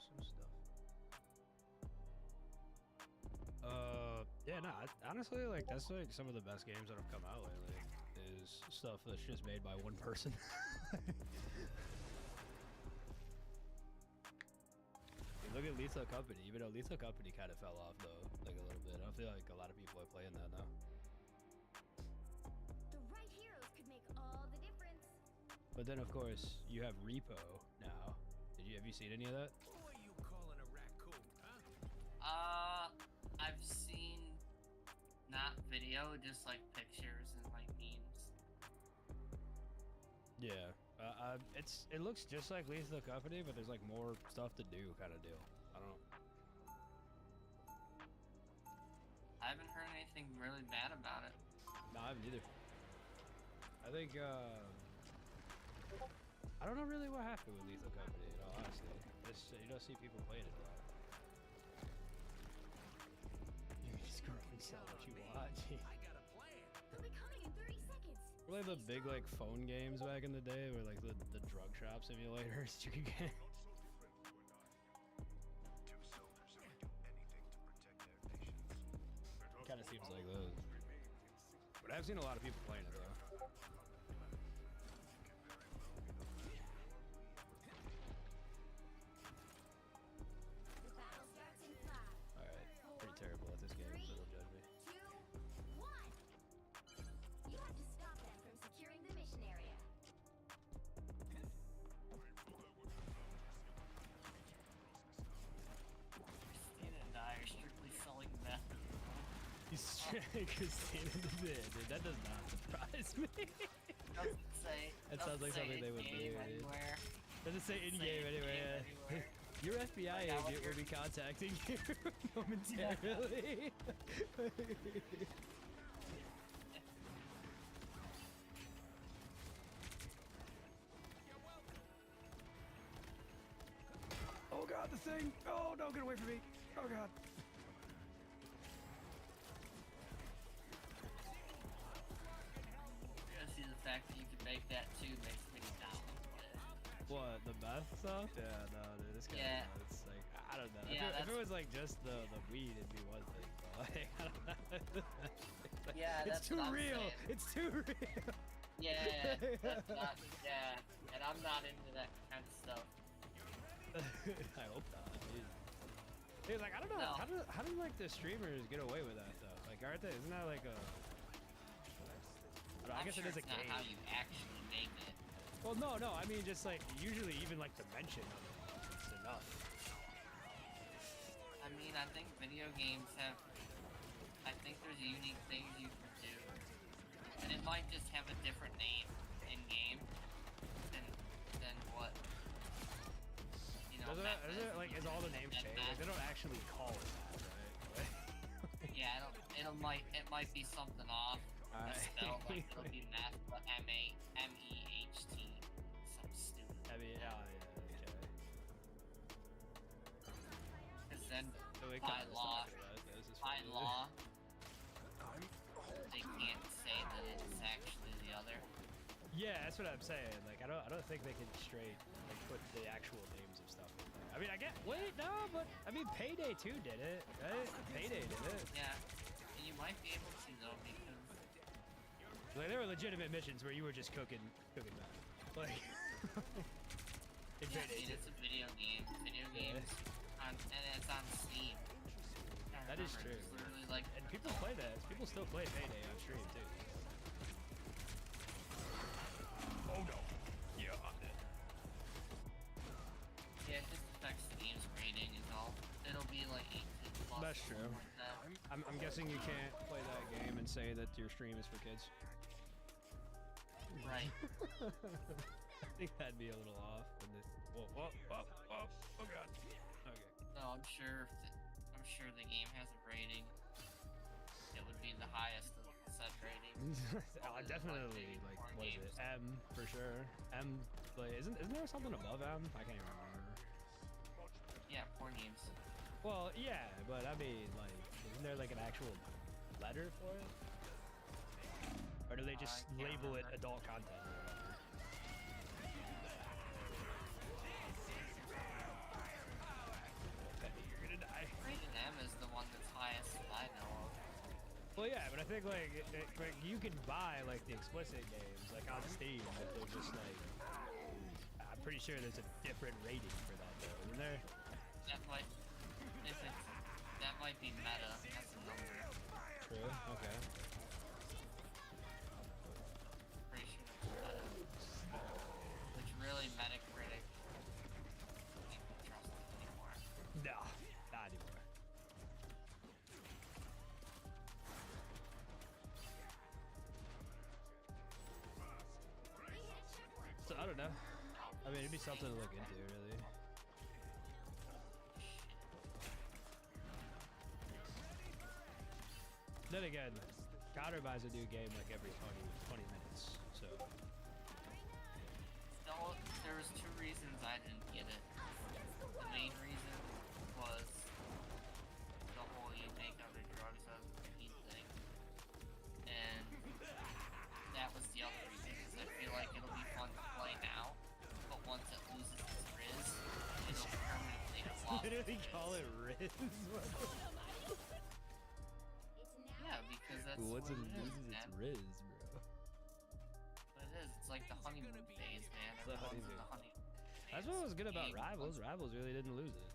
some stuff. Yeah, no, honestly, like, that's, like, some of the best games that have come out lately, is stuff that's just made by one person. Look at Lethal Company, even though Lethal Company kind of fell off, though, like, a little bit. I don't feel like a lot of people are playing that now. The right heroes could make all the difference. But then, of course, you have Repo now. Have you seen any of that? Who are you calling a raccoon, huh? I've seen not video, just like pictures and like memes. Yeah, it looks just like Lethal Company, but there's like more stuff to do, kind of deal. I don't know. I haven't heard anything really bad about it. No, I haven't either. I think I don't know really what happened with Lethal Company, in all honesty. You don't see people playing it a lot. You can scroll and sell what you want. I got a plan. They'll be coming in 30 seconds. Like the big like phone games back in the day, where like the drug shop simulators you could get. Kind of seems like those. But I've seen a lot of people playing it though. The battle starts in 5. All right, pretty terrible at this game, so don't judge me. 2, 1. You have to stop them from securing the mission area. Christina and I are strictly selling meth. He's Christina did. Dude, that does not surprise me. Doesn't say. That sounds like something they would do. Anywhere. Doesn't say in-game anyway. Yeah. Your FBI agent will be contacting you momentarily. Oh god, the thing! Oh no, get away from me! Oh god. I see the fact that you can make that too makes me down. What, the meth stuff? Yeah, no, dude, this guy, Yeah. it's like, I don't know. Yeah, If it was like just the weed, it'd be one thing, but like, I don't know. Yeah, that's it's too what I'm real. saying. It's too real. Yeah, that's not, yeah, and I'm not into that kind of stuff. I hope not, dude. Dude, like, I don't know, No. how do like the streamers get away with that though? Like, aren't they, isn't that like a, I, don't know, I guess sure it is a it's not game. how you actually make it. Well, no, I mean just like, usually even like the mention of it, it's enough. I mean, I think video games have, I think there's unique things you can do. And it might just have a different name in-game than what, you know, is all the names changed? Like, they don't actually call it that, right? Yeah, it might be something off. Spelled like it'll be meth, but M-E-H-T. Something stupid. I mean, yeah, okay. Because then, So we by kinda law, talked about this, it's by funny. law, they can't say that it's actually the other. Yeah, that's what I'm saying. Like, I don't think they can straight like put the actual names of stuff in there. I mean, wait, no, but I mean, Payday 2 did it, right? Payday did it. Yeah, and you might be able to though because Like, there were legitimate missions where you were just cooking meth. Like, in I Payday mean, 2. it's a video game. Video games, and it's on Steam. That is true. It's literally like, And people play that. People still play Payday on stream too. Oh no. Yeah, I'm dead. yeah, it just affects the game's rating is all. It'll be like 18 plus. That's true. Like that. I'm guessing you can't play that game and say that your stream is for kids. Right. I think that'd be a little off. Whoa, oh god. Okay. No, I'm sure the game has a rating. It would be the highest of said rating. Definitely, like, what is it? M for sure. M, like, isn't there something above M? I can't even remember. Yeah, porn games. Well, yeah, but I mean, like, isn't there like an actual letter for it? Or do they just I can't label it remember. adult content or whatever? think like, like you can buy like the explicit games like on Steam, but they're just like, I'm pretty sure there's a different rating for that though, isn't there? That might be meta. That's a number. True. Okay. Pretty sure it's meta. Which really Metacritic can't be trusted anymore. No, not anymore. So I don't know. I mean, it'd be something to look into, really. Then again, Connor buys a new game like every 20 minutes, so. No, there was two reasons I didn't get it. The main reason was the whole you make other drugs as a weed thing. And that was the other reason, because I feel like it'll be fun to play now, but once it loses its Riz, it'll permanently have lost Literally its call Riz. it Riz. Yeah, because that's Once what it it is, loses its man. Riz, bro. But it is. It's like the honeymoon phase, man. The Everyone's in honeymoon. the honeymoon phase. That's what was good about Game. Rivals. Rivals really didn't lose it.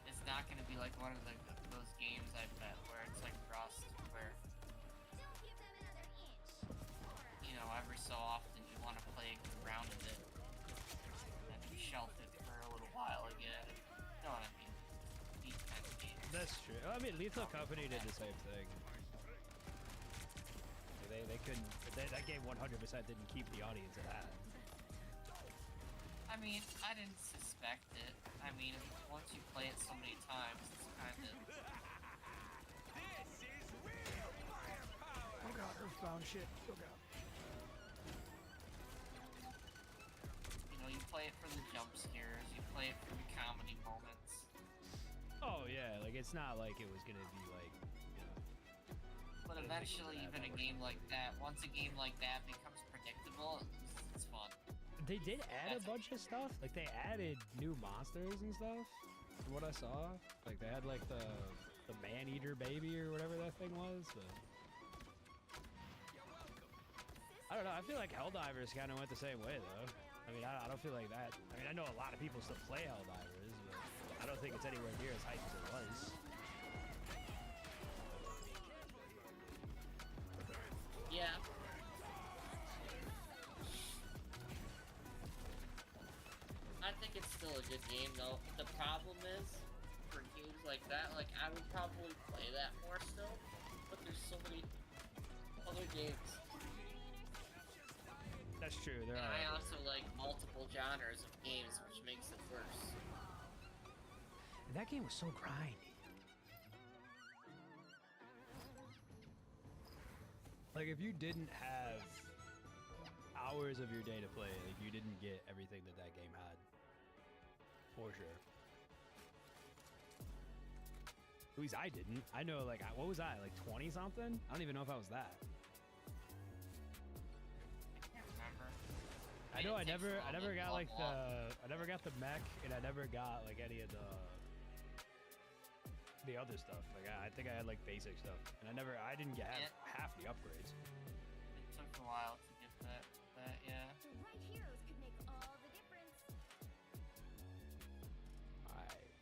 It's not going to be like one of those games, I bet, where it's like Rust, where, Don't give them another inch. you know, every so often you want to play a good round of it, and you shelf it for a little while again. You know what I mean? These kind of games. That's true. I mean, Lethal Company did the same thing. They couldn't. That game 100% didn't keep the audience at hand. I mean, I didn't suspect it. I mean, once you play it so many times, it's kind of... Oh god, Earthbound shit. Oh god. You know, you play it for the jump scares, you play it for the comedy moments. Oh yeah, like it's not like it was gonna be like, you know. But eventually, even a game like that, once a game like that becomes predictable, it's fun. They did add a bunch of stuff. Like they added new monsters and stuff. From what I saw, like they had like the man-eater baby or whatever that thing was. But I don't know. I feel like Helldivers kind of went the same way though. I mean, I don't feel like that. I mean, I know a lot of people still play Helldivers, but I don't think it's anywhere near as hyped as it was. Yeah. I think it's still a good game though. The problem is, for games like that, like I would probably play that more still, but there's so many other games. That's true. There And are. I other- also like multiple genres of games, which makes it worse. And that game was so grindy. Like if you didn't have hours of your day to play, like you didn't get everything that that game had. For sure. At least I didn't. I know, like, what was I, like 20 something? I don't even know if I was that. I can't remember. I know I It takes never a little bit got to like level up. I never got the mech, and I never got like any of the other stuff. Like I think I had like basic stuff, and I didn't get half the upgrades. It took a while to get that, yeah. The right heroes could make all the difference. Alright.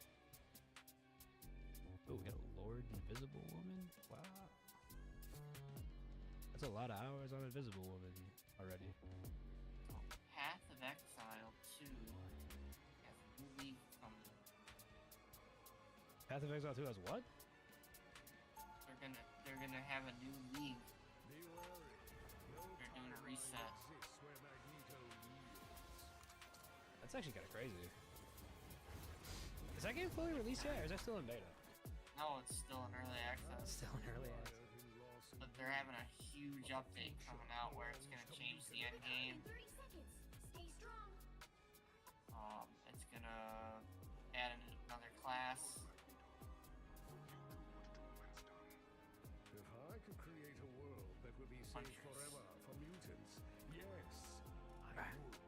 Oh, we got a Lord Invisible Woman? Wow. That's a lot of hours on Invisible Woman already. Path of Exile 2 has a new league coming. Path of Exile 2 has what? They're gonna have a new league. They're doing a reset. That's actually kind of crazy. Is that game fully released yet, or is that still in beta? No, it's still in early access. Still in early access. But they're having a huge update coming out where it's gonna change the end game. 30 seconds. Stay strong. It's gonna add another class. If I could create a world that would be safe Hunters. forever for mutants, yes, I would.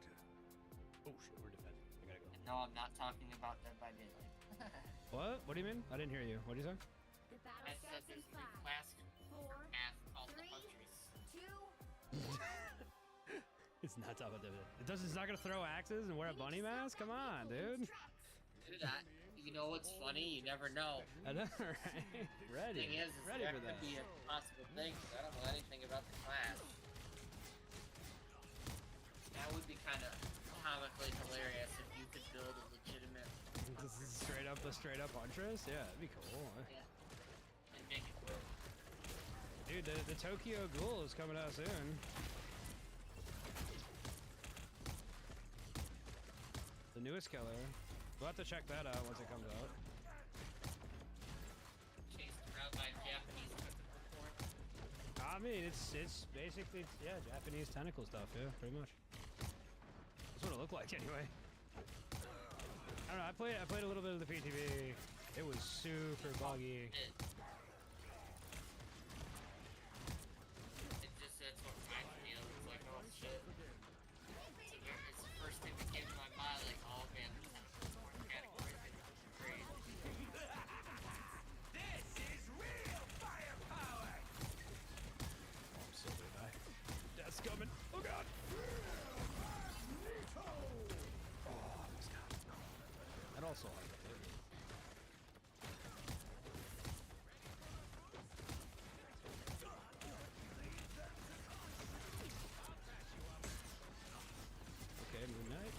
Oh shit, we're defending. I gotta go. And no, I'm not talking about Dead by Daylight. What? What do you mean? I didn't hear you. What did you say? The battle I said starts in there's a new 5, class 4, path called the 3, Huntress. 2. It's not top of the. It's not gonna throw axes and wear a bunny mask. Come on, dude. Dude, you know what's funny? You never know. I know, right? Ready. Thing is Ready that for that. could be a possible thing, 'cause I don't know anything about the class. That would be kind of comically hilarious if you could build a legitimate, This is straight up Huntress. Yeah, that'd be cool. yeah, and make it work. Dude, the Tokyo Ghoul is coming out soon. The newest killer. We'll have to check that out once it comes out. Chased around by a Japanese tentacle form. I mean, it's basically yeah, Japanese tentacle stuff. Yeah, pretty much. That's what it looked like anyway. I don't know. I played a little bit of the PTV. It was super buggy. That's what reminds me of. It's like, oh shit. It's the first thing that came to my mind, like, oh man, this is more category crazy. This is real firepower! I'm so dead. Death's coming. Oh god. Oh, this guy. That also hard to hit. Okay, Moon Knight.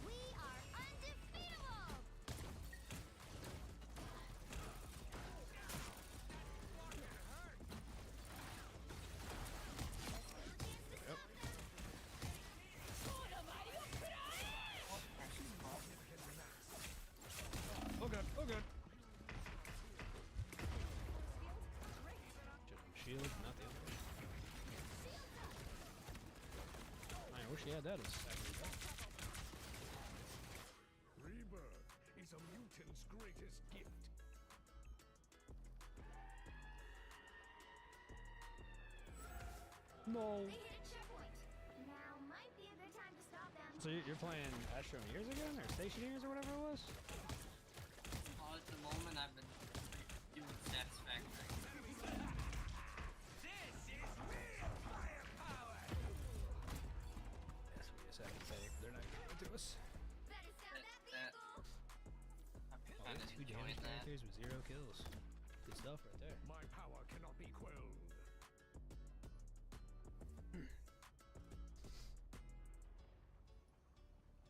We are undefeatable! Yep. Oh god, oh god. Shield, not the other one. I wish he had that as Rebirth is a mutant's greatest gift. No. They hit a checkpoint. Now might be a good time to stop them. So you're playing Astro Years again, or Stationeers, or whatever it was? Oh, at the moment I've been doing Satisfactory. This is real firepower! Yes, we just have to say they're not giving it to us. Better stop that That- vehicle! I'm Oh, kind of two enjoying damage that. characters with 0 kills. Good stuff right there. My power cannot be quelled.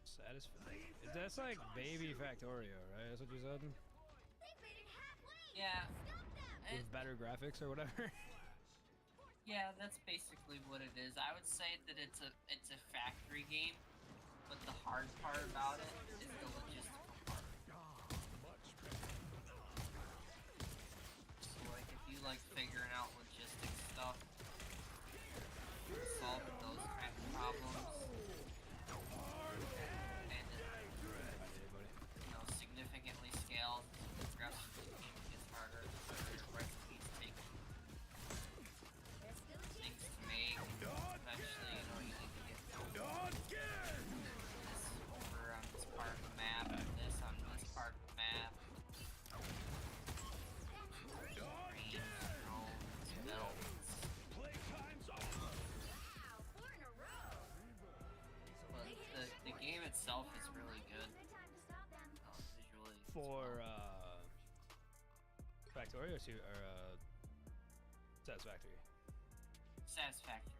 Satisfying. That's like baby Factorio, right? That's what you said? They made it halfway! Yeah. Stop them! With better graphics or whatever? Yeah, that's basically what it is. I would say that it's a factory game, but the hard part about it is the logistical part. Much better. So like if you like figuring out logistics stuff, solving those kind of problems, and you know, significantly scaled, the rest of the game gets harder, the better your recipes take There's still a chance. things to make. Eventually, you know, you need to get this over on this part of the map, and this on this part of the map. Range, drones, belts. Wow, 4 in a row! But the game itself is really good. Good time to stop them. Visually. as For well. Factorio or Satisfactory. Satisfactory.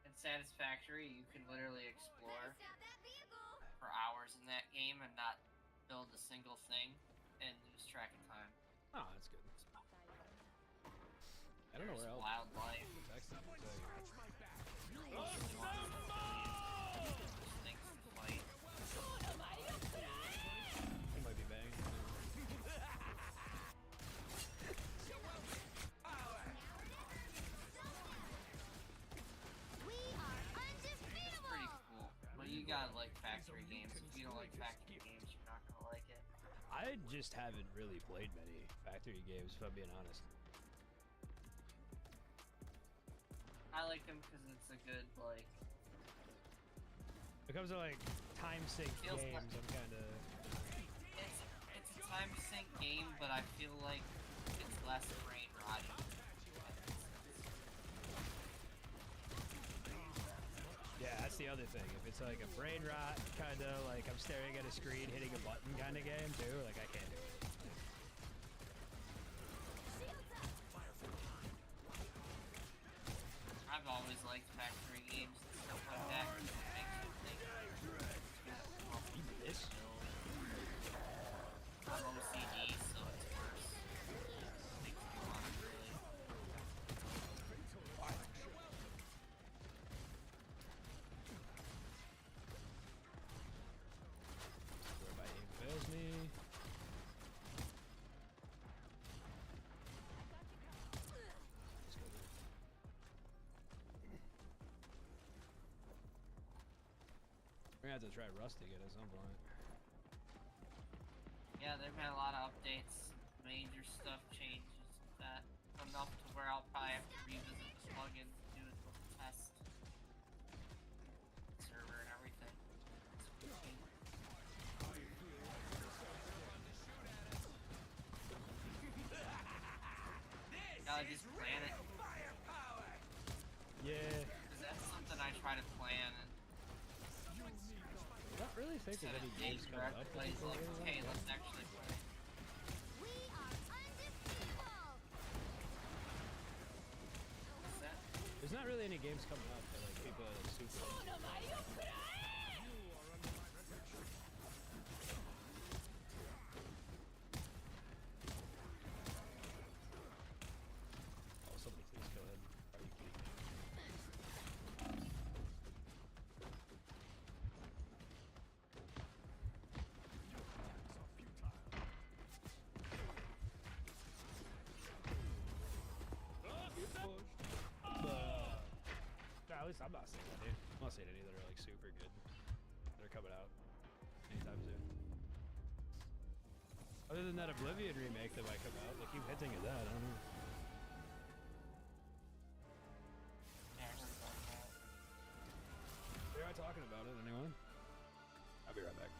In Satisfactory, you can literally explore Better stop that vehicle! for hours in that game and not build a single thing and lose track of time. Oh, that's good. I don't know There's where else. wildlife. Text them, so- Things to fight. He might be banging. We are It's undefeatable! pretty cool. But you gotta like factory games. If you don't like factory games, you're not gonna like it. I just haven't really played many factory games, if I'm being honest. I like them because it's a good like it comes to like time sync Feels games, like- I'm kind of. It's a time sync game, but I feel like it's less brain rotty. Yeah, that's the other thing. If it's like a brain rot, kind of like I'm staring at a screen, hitting a button kind of game too, like I can't do it. I've always liked factory games and stuff like that. 'Cause it makes you think. Even this. I'm OCD, so it's worse. Makes me want to really. Where my aim fails me. Let's go there. We're gonna have to try Rust again at some point. Yeah, there've been a lot of updates, major stuff changes, that enough to where I'll probably have to revisit the plugin to do a little test. Server and everything. Gotta just plan it. Firepower! Yeah. Cause that's something I try to plan and I don't really think instead there's of any days games where coming up. that everybody's people like, really okay, want. let's actually play. We are undefeatable. What's that? There's not really any games coming up that like people are like, super. Oh, somebody please go ahead. Are you kidding me? Nah, at least I'm not seeing any. I'm not seeing any that are like super good. They're coming out anytime soon. Other than that Oblivion remake that might come out, they keep hinting at that. I don't know. Yeah, I heard about that. They're not talking about it anyway. I'll be right back.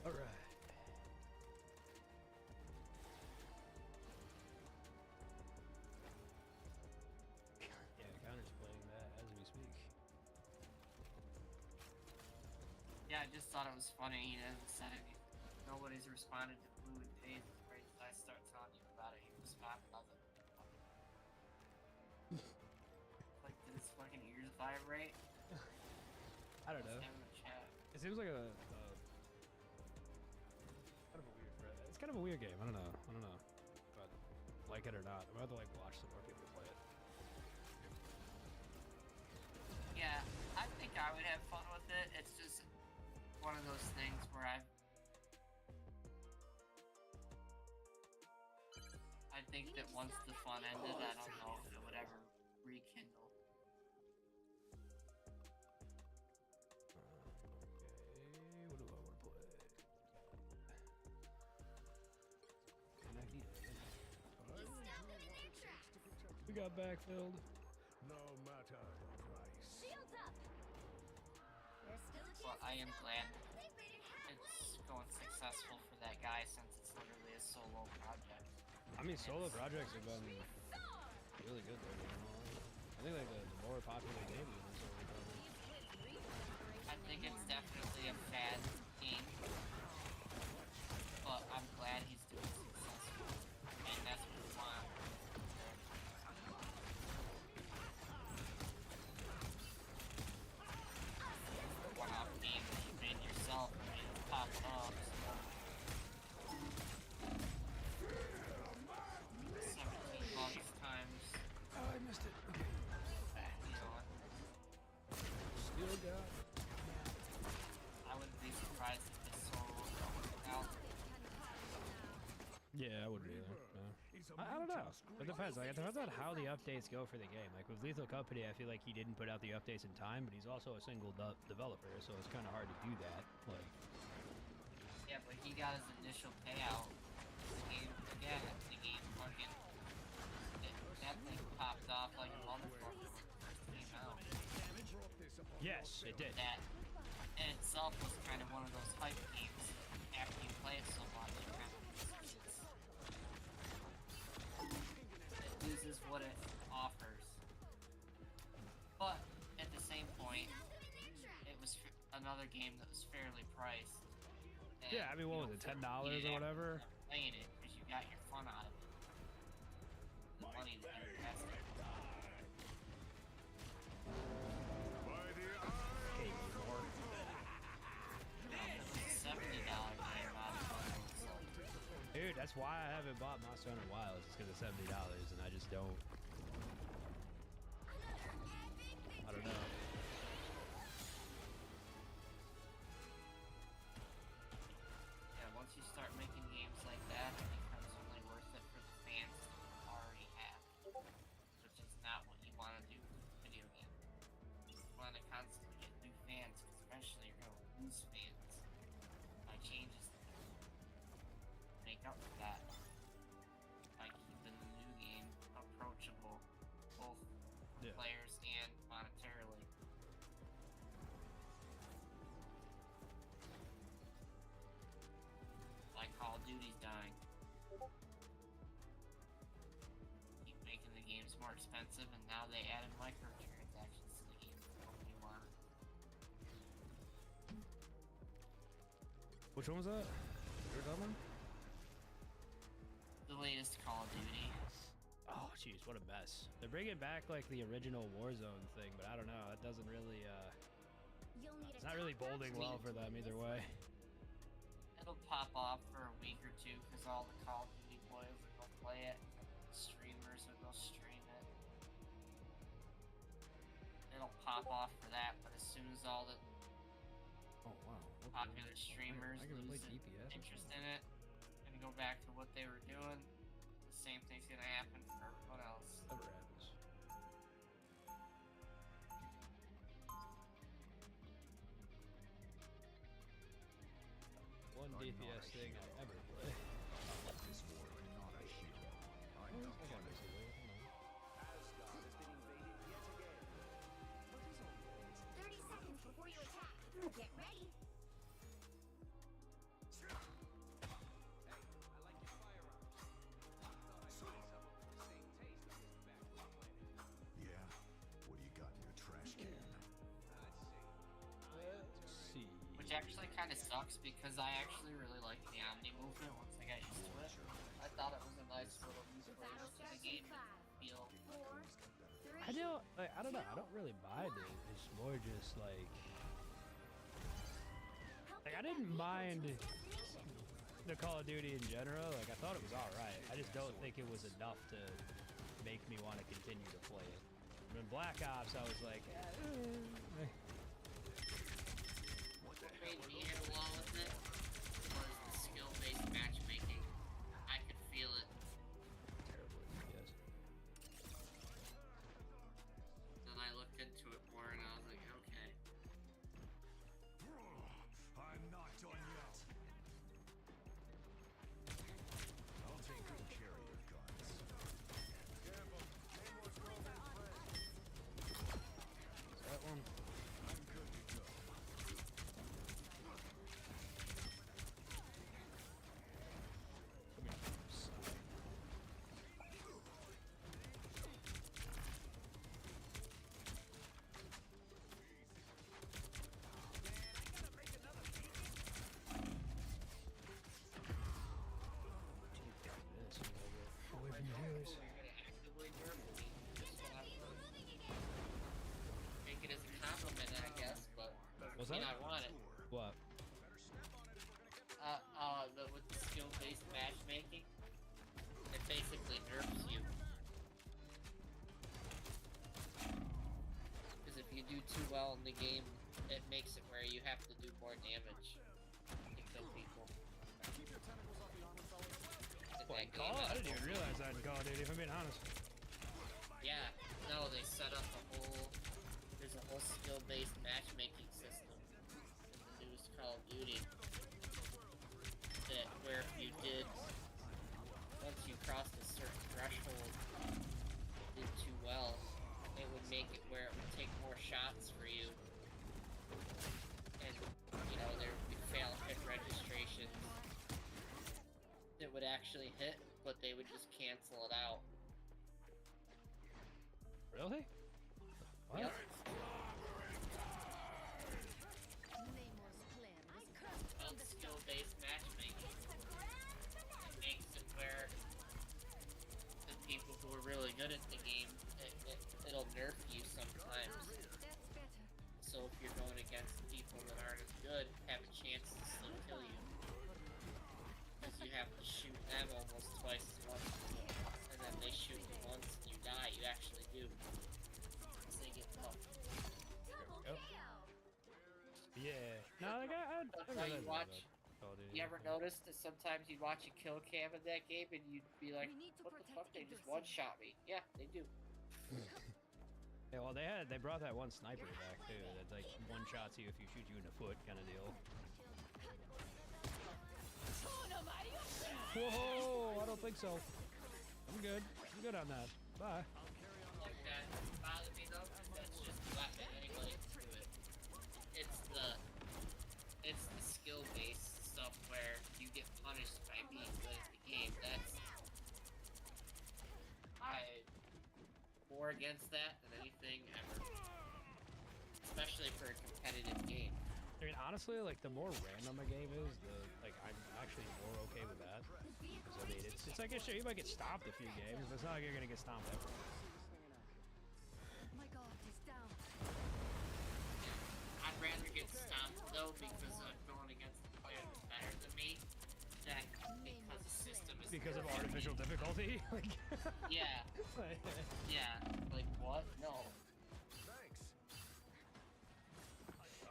All right. Yeah, Connor's playing that as we speak. Yeah, I just thought it was funny. He hasn't said anything. Nobody's responded to Blue and Days. Right? I start telling you about it. He responded nothing. Like, did his fucking ears vibrate? I don't know. Let's have him chat. It seems like a kind of a weird thread. It's kind of a weird game. I don't know. I don't know. But like it or not, I'm about to like watch some more people play it. Yeah, I think I would have fun with it. It's just one of those things where I think that once the fun ended, I don't know if it would ever rekindle. Okay, what do I want to play? And I need it. You stopped them in their tracks. We got backfilled. No matter the price. Shields up. There's still a chance. Well, I am glad They've made it halfway. it's going successful for that guy since it's literally a solo project. I mean, solo projects have been Song. really good lately. I think like the more popular game is solo projects. These kids replay. think it's definitely a fad game, but I'm glad he's doing successful, and that's what we want. One-off game that you made yourself and made it pop up. 17 bucks times. Oh, I missed it. Okay. You know, Still got. I wouldn't be surprised if this sold out. Yeah, I wouldn't either. No. I don't know. It depends. Like, it depends on how the updates go for the game. Like with Lethal Company, I feel like he didn't put out the updates in time, but he's also a single developer, so it's kind of hard to do that. Like, Yeah, but he got his initial payout. The game fucking. That thing popped off like a motherfucker when it first came out. yes, it did. That in itself was kind of one of those hype games. After you play it so much, you kind of it loses what it offers. But at the same point, it was another game that was fairly priced. And, Yeah, I mean, what you was it, know, $10 or whatever? Playing it because you got your fun out of it. The money that you invested. Okay, more. It was a $70 game out of it. So Dude, that's why I haven't bought Monster Hunter Wilds. It's because of $70, and I just don't. I don't know. yeah, once you start making games like that, it becomes only worth it for the fans that you already have, which is not what you want to do with a video game. You want to constantly get new fans, because eventually you're going to lose fans by changes that you make up for that by keeping the new game approachable, both for Yeah. players and monetarily. Like Call of Duty's dying. Keep making the games more expensive, and now they added microtransactions to the game that nobody wanted. Which one was that? Your one? The latest Call of Duty. Oh, jeez, what a mess. They're bringing back like the original Warzone thing, but I don't know. It doesn't really. You'll need It's not really bolding well for them either way. It'll pop off for a week or two because all the Call of Duty boys will go play it. Streamers will go stream it. It'll pop off for that, but as soon as all the Oh wow. Okay. popular streamers I can play lose DPS. interest in it and go back to what they were doing, the same thing's gonna happen for everyone else. Never happens. One DPS thing I ever play. This war not a hero. I'm not I got this away. 30 seconds before you attack. Get ready. Yeah. What do you got in your trash can? Let's see. Which actually kind of sucks because I actually really like the Omni movement once I got used to it. I thought it was a nice little new flavor to the game to feel. 4, 3. I don't know. I don't really mind it. It's more just like I didn't mind the Call of Duty in general. Like I thought it was all right. I just don't think it was enough to make me want to continue to play it. When Black Ops, I was like, Made me hit a wall with it was the skill-based matchmaking. I could feel it. terrible, yes. Then I looked into it more and I was like, okay. I'm not done yet. I'll take good care of your guns. That one. I'm good to go. and I want it. What? With the skill-based matchmaking, it basically nerfs you. Because if you do too well in the game, it makes it where you have to do more damage to kill people. What, in Call? I didn't even realize that in Call of Duty, if I'm being honest. Yeah, no, they set up there's a whole skill-based matchmaking system in the newest Call of Duty. That where if you once you crossed a certain threshold, did too well, it would make it where it would take more shots for you. And, you know, there would be fail hit registrations that would actually hit, but they would just cancel it out. Really? What? Yep. Namor's plan was cursed from the start. Skill-based matchmaking. It makes it where the people who are really good at the game, it'll nerf you sometimes. That's better. So if you're going against people that aren't as good, have a chance to still kill you. Because you have to shoot them almost twice as much. And then they shoot you once and you die. You actually do. Because they get tough. Yep. Double kill. Yeah. No, like I That's read how that you about watch. Call of Duty. You ever notice that sometimes you watch a kill cam in that game and you'd be like, We need to what the protect fuck, they just Idris. one-shot me. Yeah, they do. Yeah, well, they brought that one sniper back too. That like one shots you if you shoot you in the foot kind of deal. Whoa! I don't think so. I'm good. I'm good on that. Bye. Like that bother me though, 'cause that's just a weapon. Anybody can do it. It's the skill-based stuff where you get punished by being good at the game. I'm more against that than anything ever. Especially for a competitive game. I mean, honestly, like the more random a game is, I'm actually more okay with that. 'Cause, I mean, it's like sure you might get stomped a few games, but it's not like you're gonna get stomped ever. My god, he's down. I'd rather get stomped though because I'm going against the player that's better than me than because the system is Because of artificial difficulty. Like, Yeah, yeah. Like what? No. Thanks.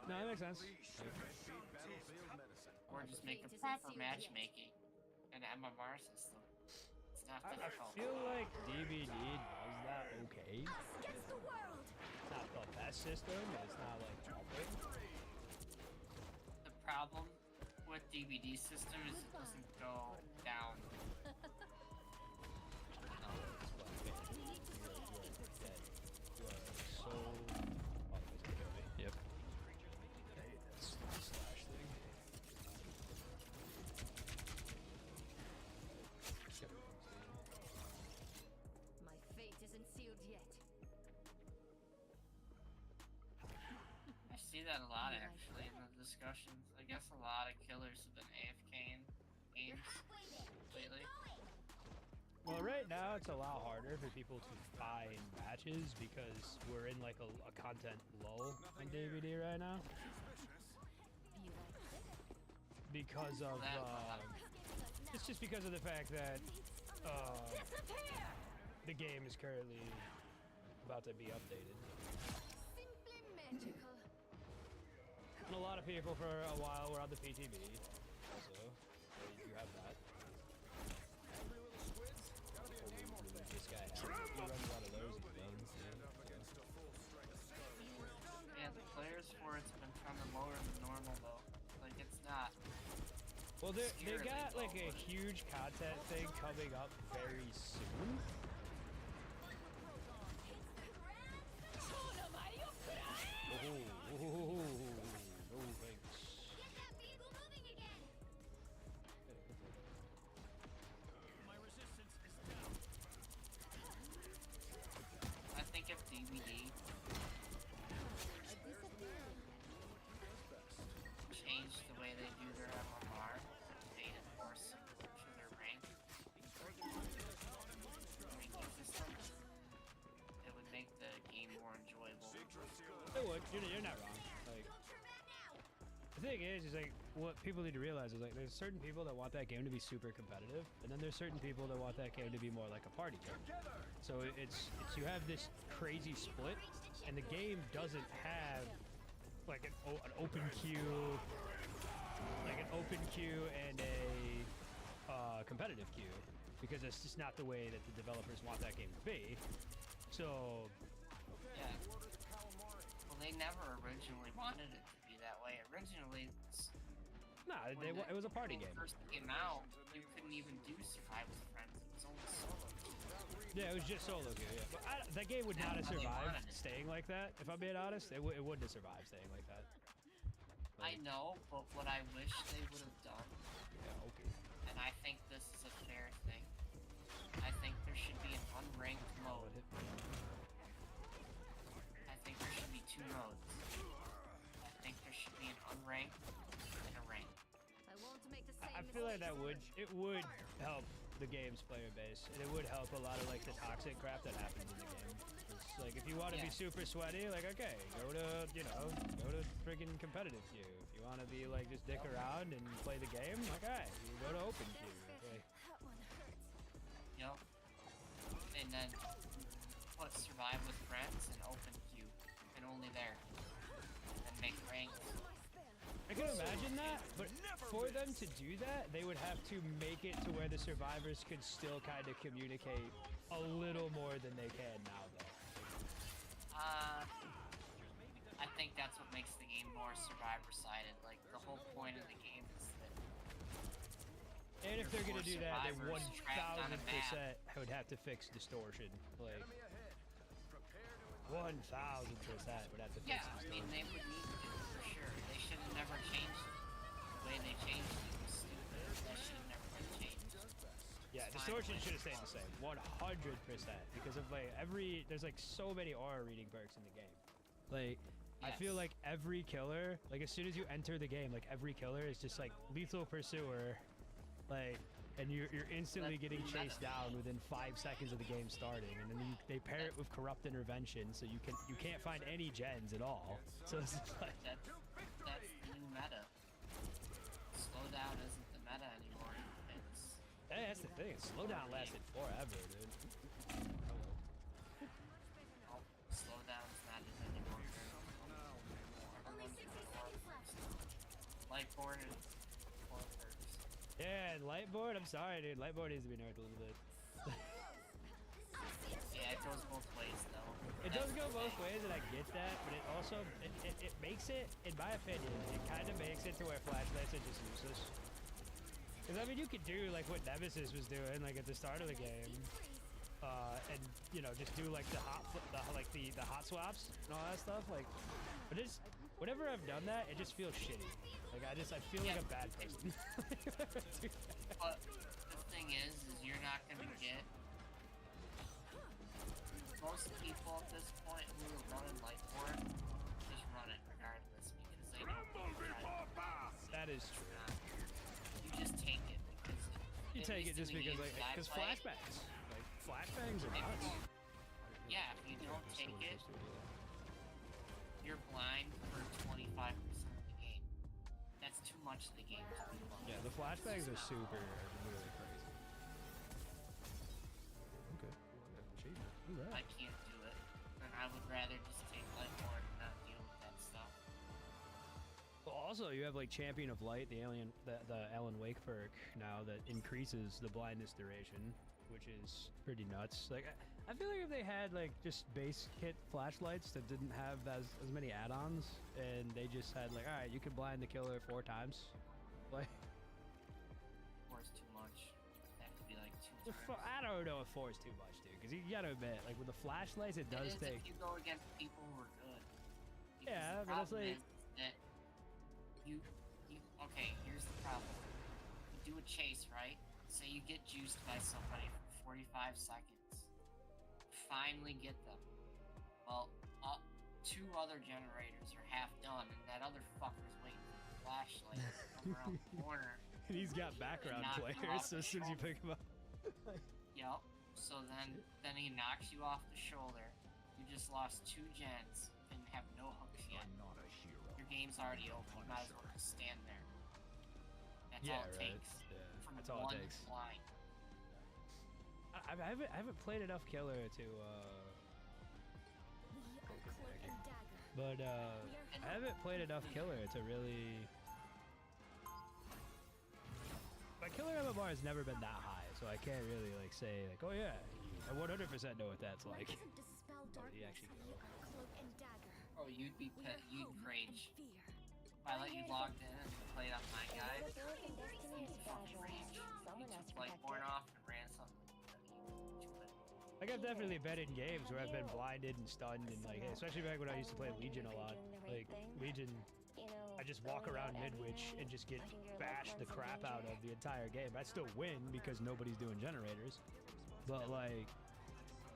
no, that makes sense. Battlefield medicine. Or just make a Fate isn't proper sealed yet. matchmaking. An MMR system. It's not I difficult. feel like DBD does that okay. Us against the world. It's not the best system, but it's not like awful. The problem with DVD system is it doesn't go down. Yep. Slash thing. My fate isn't sealed yet. I see that a lot actually in the discussions. I guess a lot of killers have been AFK in You're games halfway there. lately. Well, right now it's a lot harder for people to find matches because we're in like a content lull on DVD right now Be right there. because of it's just because of the fact that Disappear! the game is currently about to be updated, Simply magical. and a lot of people for a while were on the PTB. Also, so you have that. This guy has, he runs a lot of those guns. Yeah, the players for it's been kind of lower than normal though. Like it's not. Well, they Scarily got like low, a but- huge content thing coming up very soon. Oh, no thanks. Get that vehicle moving again. I think if DVD changed the way they do their MMR, made it more similar to their ranking system, it would make the game more enjoyable. It would. You're not wrong. Like, Go for red now. thing is like what people need to realize is like there's certain people that want that game to be super competitive, and then there's certain people that want that game to be more like a party game. So it's you have this crazy split, and the game doesn't have like an open queue, and a competitive queue, because it's just not the way that the developers want that game to be. So Yeah. Well, they never originally wanted it to be that way. Originally, nah, when it was a party when it game. first came out, you couldn't even do survive with friends. It was only solo. Yeah, it was just solo queue. Yeah, but that game would not have That's how they survived wanted it. staying like that. If I'm being honest, it wouldn't have survived staying like that. I know, but what I wish they would have done, Yeah, okay. and I think this is a fair thing, I think there should be an unranked mode. I think there should be 2 modes. I think there should be an unranked and a ranked. I won't make the same I feel like that mistakes. would help the game's player base, and it would help a lot of like the toxic crap that happens in the game. It's like if you want to be Yeah. super sweaty, like okay, go to friggin' competitive queue. If you want to be like just dick around and play the game, like alright, you go to open queue. Okay. That one hurts. Yep. And then put survive with friends and open queue, and only there. And make ranked. I can imagine that, but for them to do that, they would have to make it to where the survivors could still kind of communicate a little more than they can now, though. I think that's what makes the game more survivor-sided. Like, the whole point of the game is that And if they're gonna There's do more that, they survivors trapped on a 1000% would have to fix distortion. Like, 1000% would have to fix yeah, I distortion. mean, they would need to, for sure. They should have never changed it. The way they changed it was stupid. That should have never been changed. Yeah, It's distortion fine. should have stayed the same, 100%. Because of like there's like so many aura reading perks in the game. Like, I feel Yes. like every killer, like as soon as you enter the game, like every killer is just like lethal pursuer, like, and you're instantly That's getting the chased meta. down within 5 seconds of the game starting, and then they pair it with corrupt intervention, so you can't find any gens at all. So it's just like, That's the new meta. Slowdown isn't the meta anymore. It's hey, that's the thing. Slowdown lasted forever, dude. oh, slowdown's not it anymore. Only 60 seconds left. Lightboard and four perks. Yeah, and Lightboard, I'm sorry, dude. Lightboard needs to be nerfed a little bit. Yeah, it goes both ways though. It That's does go the both thing. ways, and I get that, but it also it makes it, in my opinion, it kind of makes it to where flashlights are just useless. Because I mean, you could do like what Nemesis was doing, like at the start of the game, and you know just do like the hot swaps and all that stuff. Like, but it's whenever I've done that, it just feels shitty. Like I feel like a bad person. But the thing is you're not gonna get most people at this point who are running Lightboard just run it regardless because they don't That is true. you just take it because You at take it least just in the because games like I because play, flashbangs, like flashbangs are if you nuts. don't- yeah, if you don't take it, you're blind for 25% of the game. That's too much of the game to be blind. Yeah, the flashbangs are super really crazy. Okay. Achievement. I can't do it, and I would rather just take Lightboard and not deal with that stuff. Well, also you have like Champion of Light, the Alan Wake perk now that increases the blindness duration, which is pretty nuts. Like I feel like if they had like just base kit flashlights that didn't have as many add-ons, and they just had like, all right, you can blind the killer 4 times, like. Or it's too much. It have to be like 2 The turns. I don't know if 4 is too much, dude. Because you gotta admit, like with the flashlights, it does It is take. if you go against people who are good. Because Yeah, the but it's problem like- is that you okay, here's the problem. You do a chase, right? Say you get juiced by somebody for 45 seconds. Finally get them. Well, 2 other generators are half done, and that other fucker's waiting for the flashlight to come around the corner. And he's got background knock you players, off so the as soon as you shoulder. pick him up. Yep. So then he knocks you off the shoulder. You just lost 2 gens. and have no hooks yet. Your game's already open. You might as well just stand there. That's all it takes. Yeah, From that's all one it takes. line. I haven't played enough killer to We are Cloak and Dagger. but I haven't played enough killer to really. My killer MMR has never been that high, so I can't really like say like, oh yeah, I 100% know what that's Light like. doesn't dispel Oh, he darkness. actually We are Cloak and Dagger. Oh, you'd We are rage. hope and fear. If I let you logged in and played on my guide, Ability and destiny is fragile. rage. Someone You has took to protect Lightborn it. off and ran something. Like I've definitely been in games where I've been blinded and stunned and like, especially back when I used to play Legion a lot. Like Legion, You know, I just walk going around out Midwich every and night, just get finding your loved bashed the ones in crap out danger. of the entire game. I still win because nobody's doing generators, but like,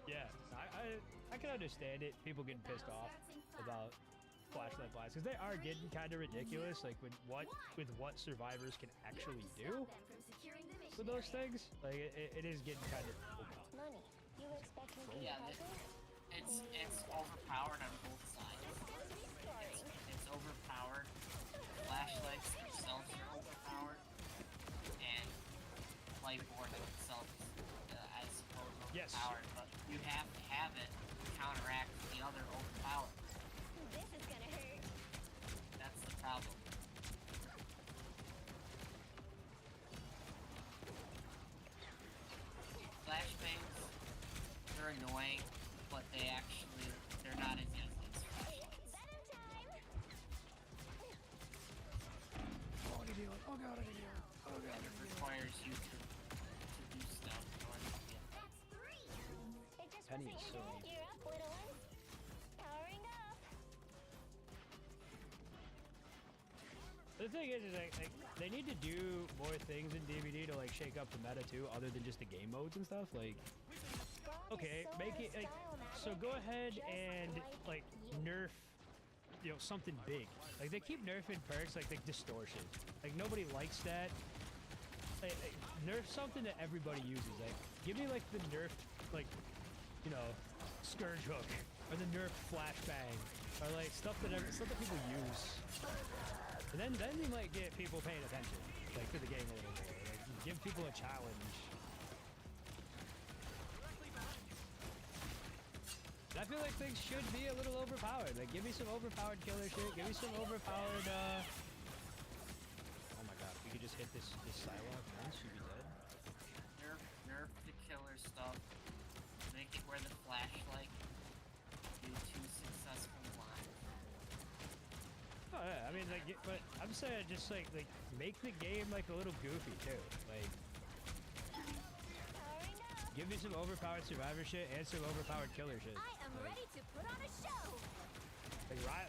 yeah, I can understand it. People getting pissed off about flashlight blasts because they are getting kind of ridiculous. Like with what survivors can actually do Stop them from securing the mission with those area. things. Like it is getting kind of. Money. You expect me to be Yeah, present? it's overpowered on both sides. It's overpowered. Flashlights themselves are overpowered, and Lightborn itself is, I suppose, Yes. overpowered. But you have to have it to counteract the other overpower. This is gonna hurt. That's the problem. Flashbangs, they're annoying, but they're not as easy as flashlights. And it requires you to do stuff in order to get them. That's 3. It just Penny wasn't is your so bed. neat. You're up, little ones. Powering up. The thing is like they need to do more things in DVD to like shake up the meta too, other than just the game modes and stuff. Like, God okay, is so make out it of like style, so. Maverick. Go ahead Just and like you. nerf, you know, something big. Like they keep nerfing perks like distortion. Like nobody likes that. Like, nerf something that everybody uses. Like give me like the nerf, like, you know, scourge hook or the nerf flashbang or like stuff that people use. And then you might get people paying attention, like to the game a little more. Like you give people a challenge. And I feel like things should be a little overpowered. Like give me some overpowered killer shit. Give me some overpowered. Oh my god! If we could just hit this Psylocke once, she'd be dead. Nerf the killer stuff. Make it where the flashlight do 2 successful lines. Oh yeah, I mean like, but I'm saying just like make the game like a little goofy too. Like Powering up. give me some overpowered survivor shit and some overpowered killer shit. I am ready to put on a show.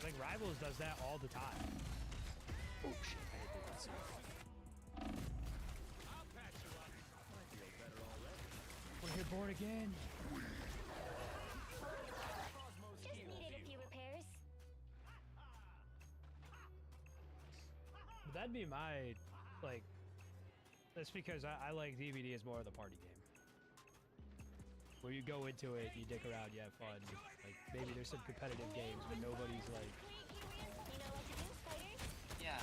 Like Rivals does that all the time. Oh shit! I didn't think I'd see it. Wanna hear Born Again? Just needed a few repairs. But that'd be my, like, that's because I like DVD as more of the party game. Where you go into it, you dick around, you have fun. Like, maybe there's some competitive games, but nobody's like, You know what to do, spiders. Yeah.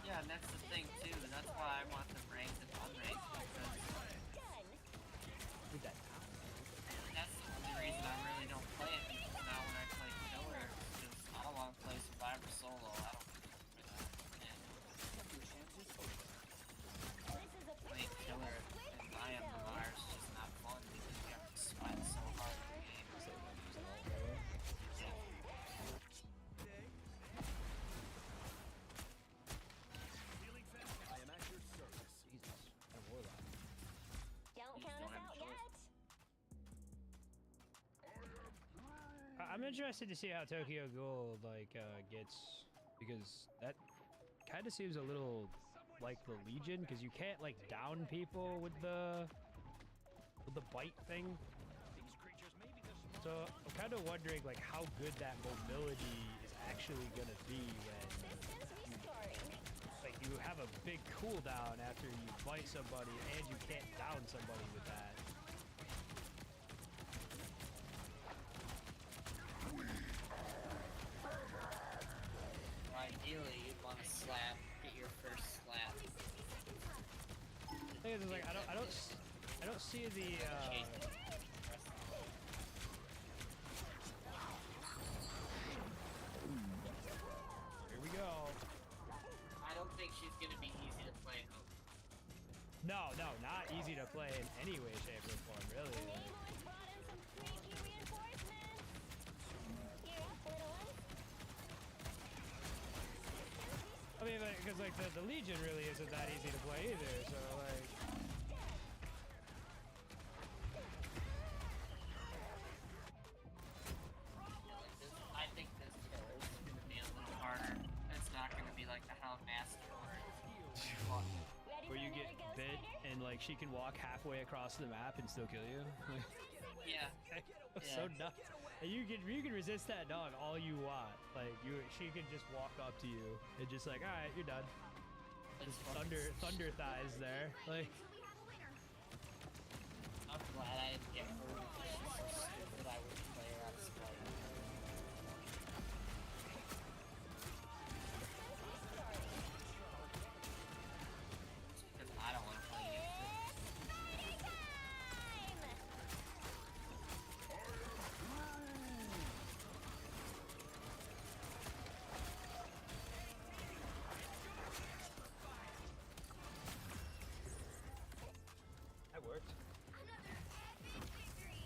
Yeah, and that's the thing too. That's why I want them ranked and unranked, because Done. did that. that's the only reason I really don't play it. Because now when I play killer, it's just, I don't want to play survivor solo. I don't This is a play killer and my MMR is just not fun because you have to sweat so hard in the game. Jesus, a warlock. Don't You count don't us have a out choice. yet. I'm interested to see how Tokyo Ghoul like gets, because that kind of seems a little like the Legion, because you can't like down people with the bite thing. So I'm kind of wondering like how good that mobility is actually gonna be when Systems restoring. like you have a big cooldown after you bite somebody and you can't down somebody with that. I'll see the Chase it. here we go. I don't think she's gonna be easy to play. No, not easy to play in any way, shape, or form, really. Namor's brought in some freaky reinforcements. Here up, little ones. I mean, because like the Legion really isn't that easy to play either. So like, I think this kill is gonna be a little harder. It's not gonna be like the Houndmaster Ready where for you get another ghost bit fighter? and like she can walk halfway across the map and still kill you. Yeah. So nuts. And you can resist that dog all you want. Like she can just walk up to you and just like, all right, you're done. Just thunder thighs there. Like, Until we have a winner. I'm glad I didn't get her. She's so stupid I wouldn't play her out of spite. Because I don't want to play against her. It's fighting time! that worked. Another epic victory.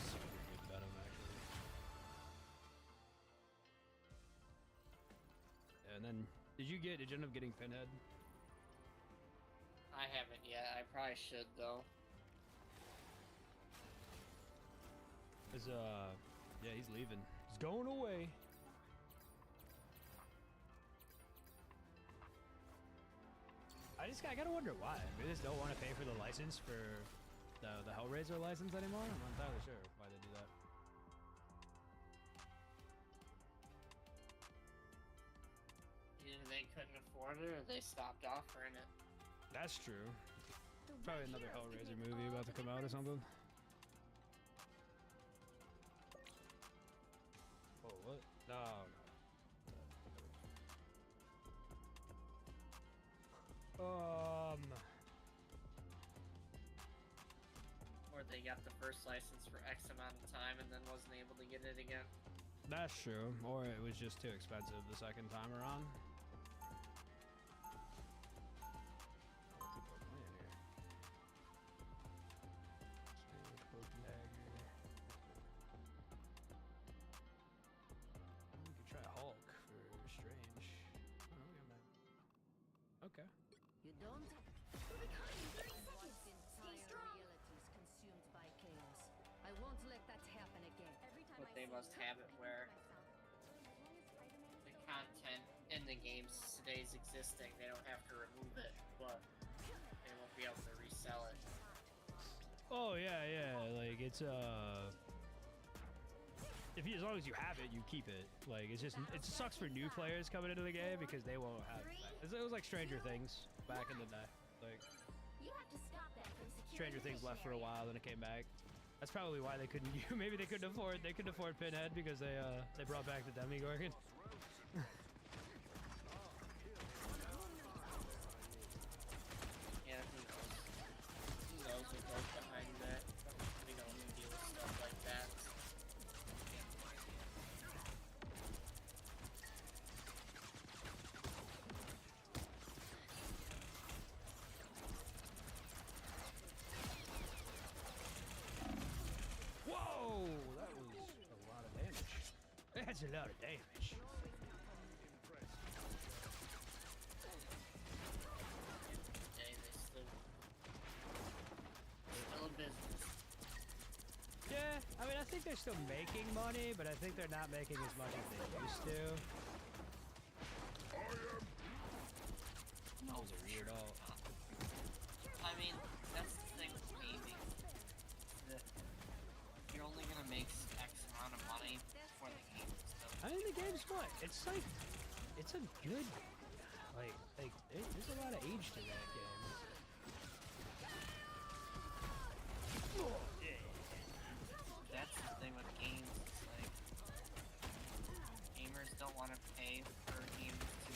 Super good Venom, actually. And then, did you end up getting Pinhead? I haven't yet. I probably should though. Cause yeah, he's leaving. He's going away. I gotta wonder why. They just don't want to pay for the license for the Hellraiser license anymore. I'm not entirely sure why they do that. Either they couldn't afford it or they stopped offering it. That's true. The Probably red another heroes Hellraiser could make movie all about to the come out or something. Oh, what? No, no. Or they got the first license for X amount of time and then wasn't able to get it again. That's true. Or it was just too expensive the second time around. People are playing here. Strange Cloak and Dagger. We could try Hulk for Strange. Oh, we got that. Okay. You don't? We'll be coming in 30 seconds. Stay Entire strong. reality is consumed by chaos. I won't let that happen again. Every time But I they see must you, have it I where myself. the content in the games stays existing. They don't have to remove it, but they won't be able to resell it. Oh yeah, yeah. Like it's as long as you have it, you keep it. Like it sucks for new players coming into the game because they won't have it. It was like Stranger Things back in the day. Like You have to stop them from securing Stranger the Things left for a missionary. while, then it came back. That's probably why they couldn't. Maybe they couldn't afford Pinhead because they brought back the Demogorgon. Yeah, who knows? Who knows what goes behind that? We don't deal with stuff like that. Whoa! That was a lot of damage. That's a lot of damage. Day they still a business. Yeah, I mean, I think they're still making money, but I think they're not making as much as they used to. That was a weird all. I mean, that's the thing with gaming. That you're only gonna make X amount of money for the game. So I mean, the game's what? It's like, it's a good, there's a lot of age to that game. that's the thing with games. It's like gamers don't want to pay for games to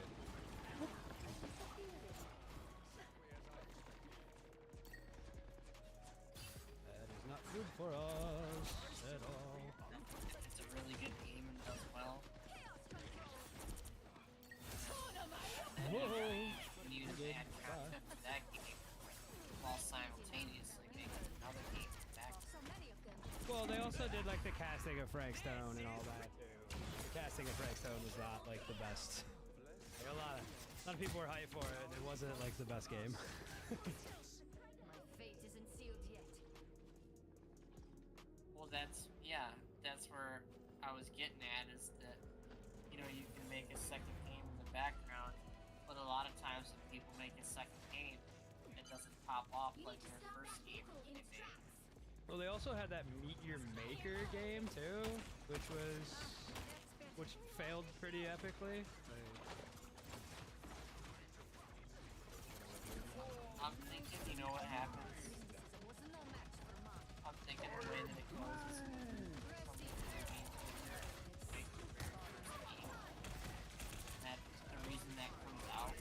it. That is not good for us at all. It's a really good game and does well. Whoa! When you add content to that game while simultaneously making another game for that. So many of them. Well, they also did like the casting of Frank Stone and all that too. The casting of Frank Stone was not like the best. Like, a lot of people were hyped for it, and it wasn't like the best game. My fate isn't sealed yet. Well, that's where I was getting at is that, you know, you can make a second game in the background, but a lot of times when people make a second game, it doesn't pop off You like need to their stop first that game vehicle in they its made. tracks. Well, they also had that Meet Your Maker game too, which failed pretty epically. I'm thinking, you know what happens? Was no match for mine. I'm thinking the way that it goes is that the reason that comes out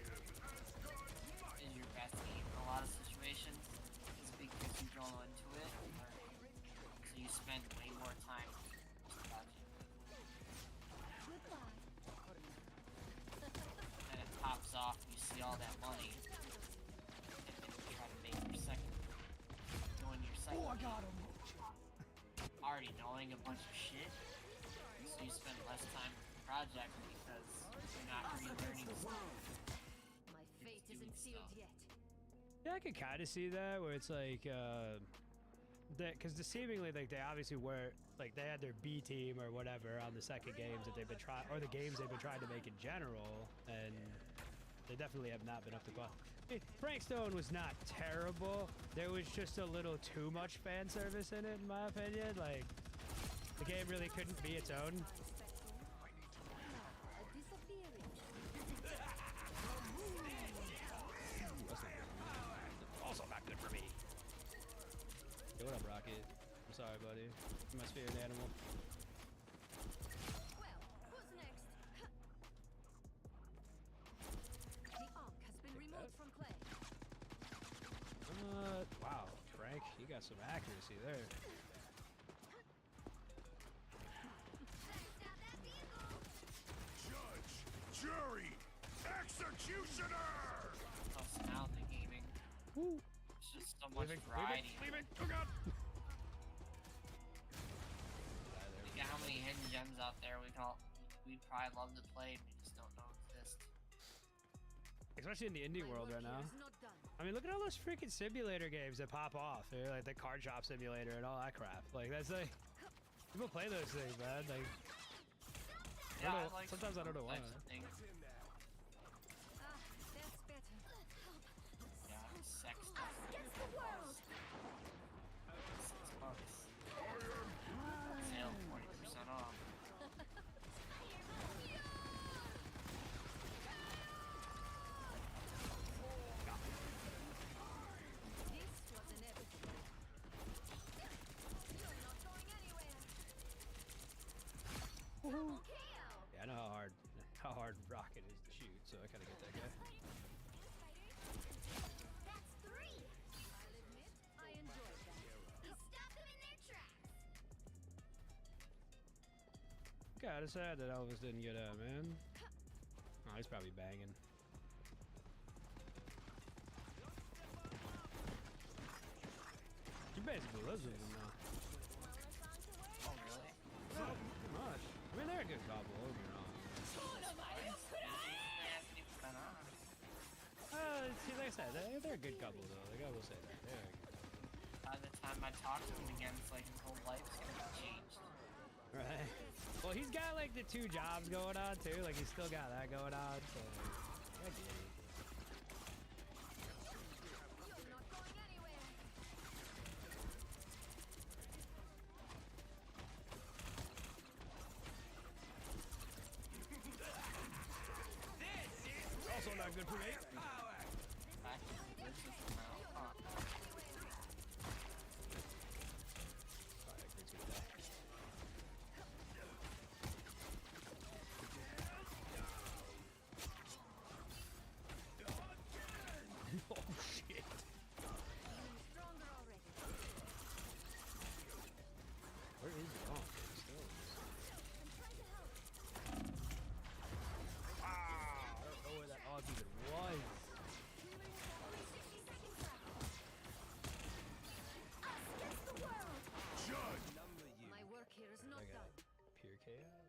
is your best game in a lot of situations is because you go into it and learn. So you spend way more time with the project. And it pops off, you see all that money, and then you try to make your second. Doing your second. Oh, I got him! Already knowing a bunch of shit, so you spend less time with the project because you're not relearning stuff. My fate doing isn't sealed stuff. yet. Yeah, I could kind of see that where it's like, because seemingly like they obviously were like they had their B team or whatever on the second games that they've been trying, or the games they've been trying to make in general, and they definitely have not been up to par. I mean, Frank Stone was not terrible. There was just a little too much fan service in it, in my opinion. Like, the game really couldn't be its own. Also not good for me. Hey, what up, Rocket? I'm sorry, buddy. I'm my spirit animal. Well, who's next? The ark has been removed from clay. Wow, Frank, you got some accuracy there. Judge, jury, executioner! Plus now the gaming, Woo. it's just so much variety. Leaving. Oh god. Look at how many hidden gems out there we'd probably love to play, and we just don't know exist. Especially in the indie My world work right here now. is not done. I mean, look at all those freaking simulator games that pop off. They're like the card shop simulator and all that crap. Like, that's like, people play those things, man. Like, Yeah, I I don't know, like sometimes I don't know why. types of things. That's better. Yeah, sex stuff. Against the world. $6. Sale 40% off. This was inevitable. You're not going anywhere. Woohoo. KO. Yeah, I know how hard Rocket is to shoot, so I kind of get that guy. That's 3. I'll admit, I enjoyed that. He stopped them in their tracks. Kinda sad that Elvis didn't get out, man. Oh, he's probably banging. She basically lives with him now. Oh, really? Not much. I mean, they're a good couple, don't get me wrong. See, like I said, they're a good couple, though. Like, I will say that. They're a good couple. By the time I talk to him again, it's like his whole life's gonna be changed. Right. Well, he's got, like, the 2 jobs going on, too. Like, he's still got that going on, so... I get it. You're not going anywhere. Also not good for me. Actually, this is now. Huh. even was. Only 60 seconds left. Us against the world. My work here is not I got done. pure chaos.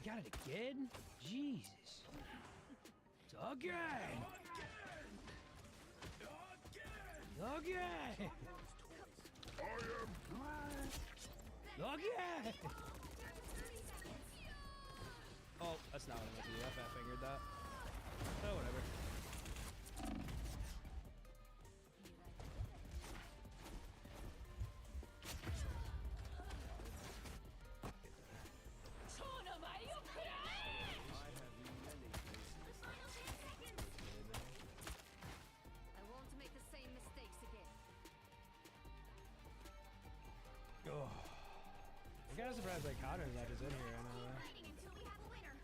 Got it again? Jesus. Again! Again! Again! Oh, that's not what I meant to do. I figured that. Oh, whatever. I won't make the same mistakes again. Oh. I'm kind of surprised like Connor's not just in here right now. Though. Fighting until we have a winner.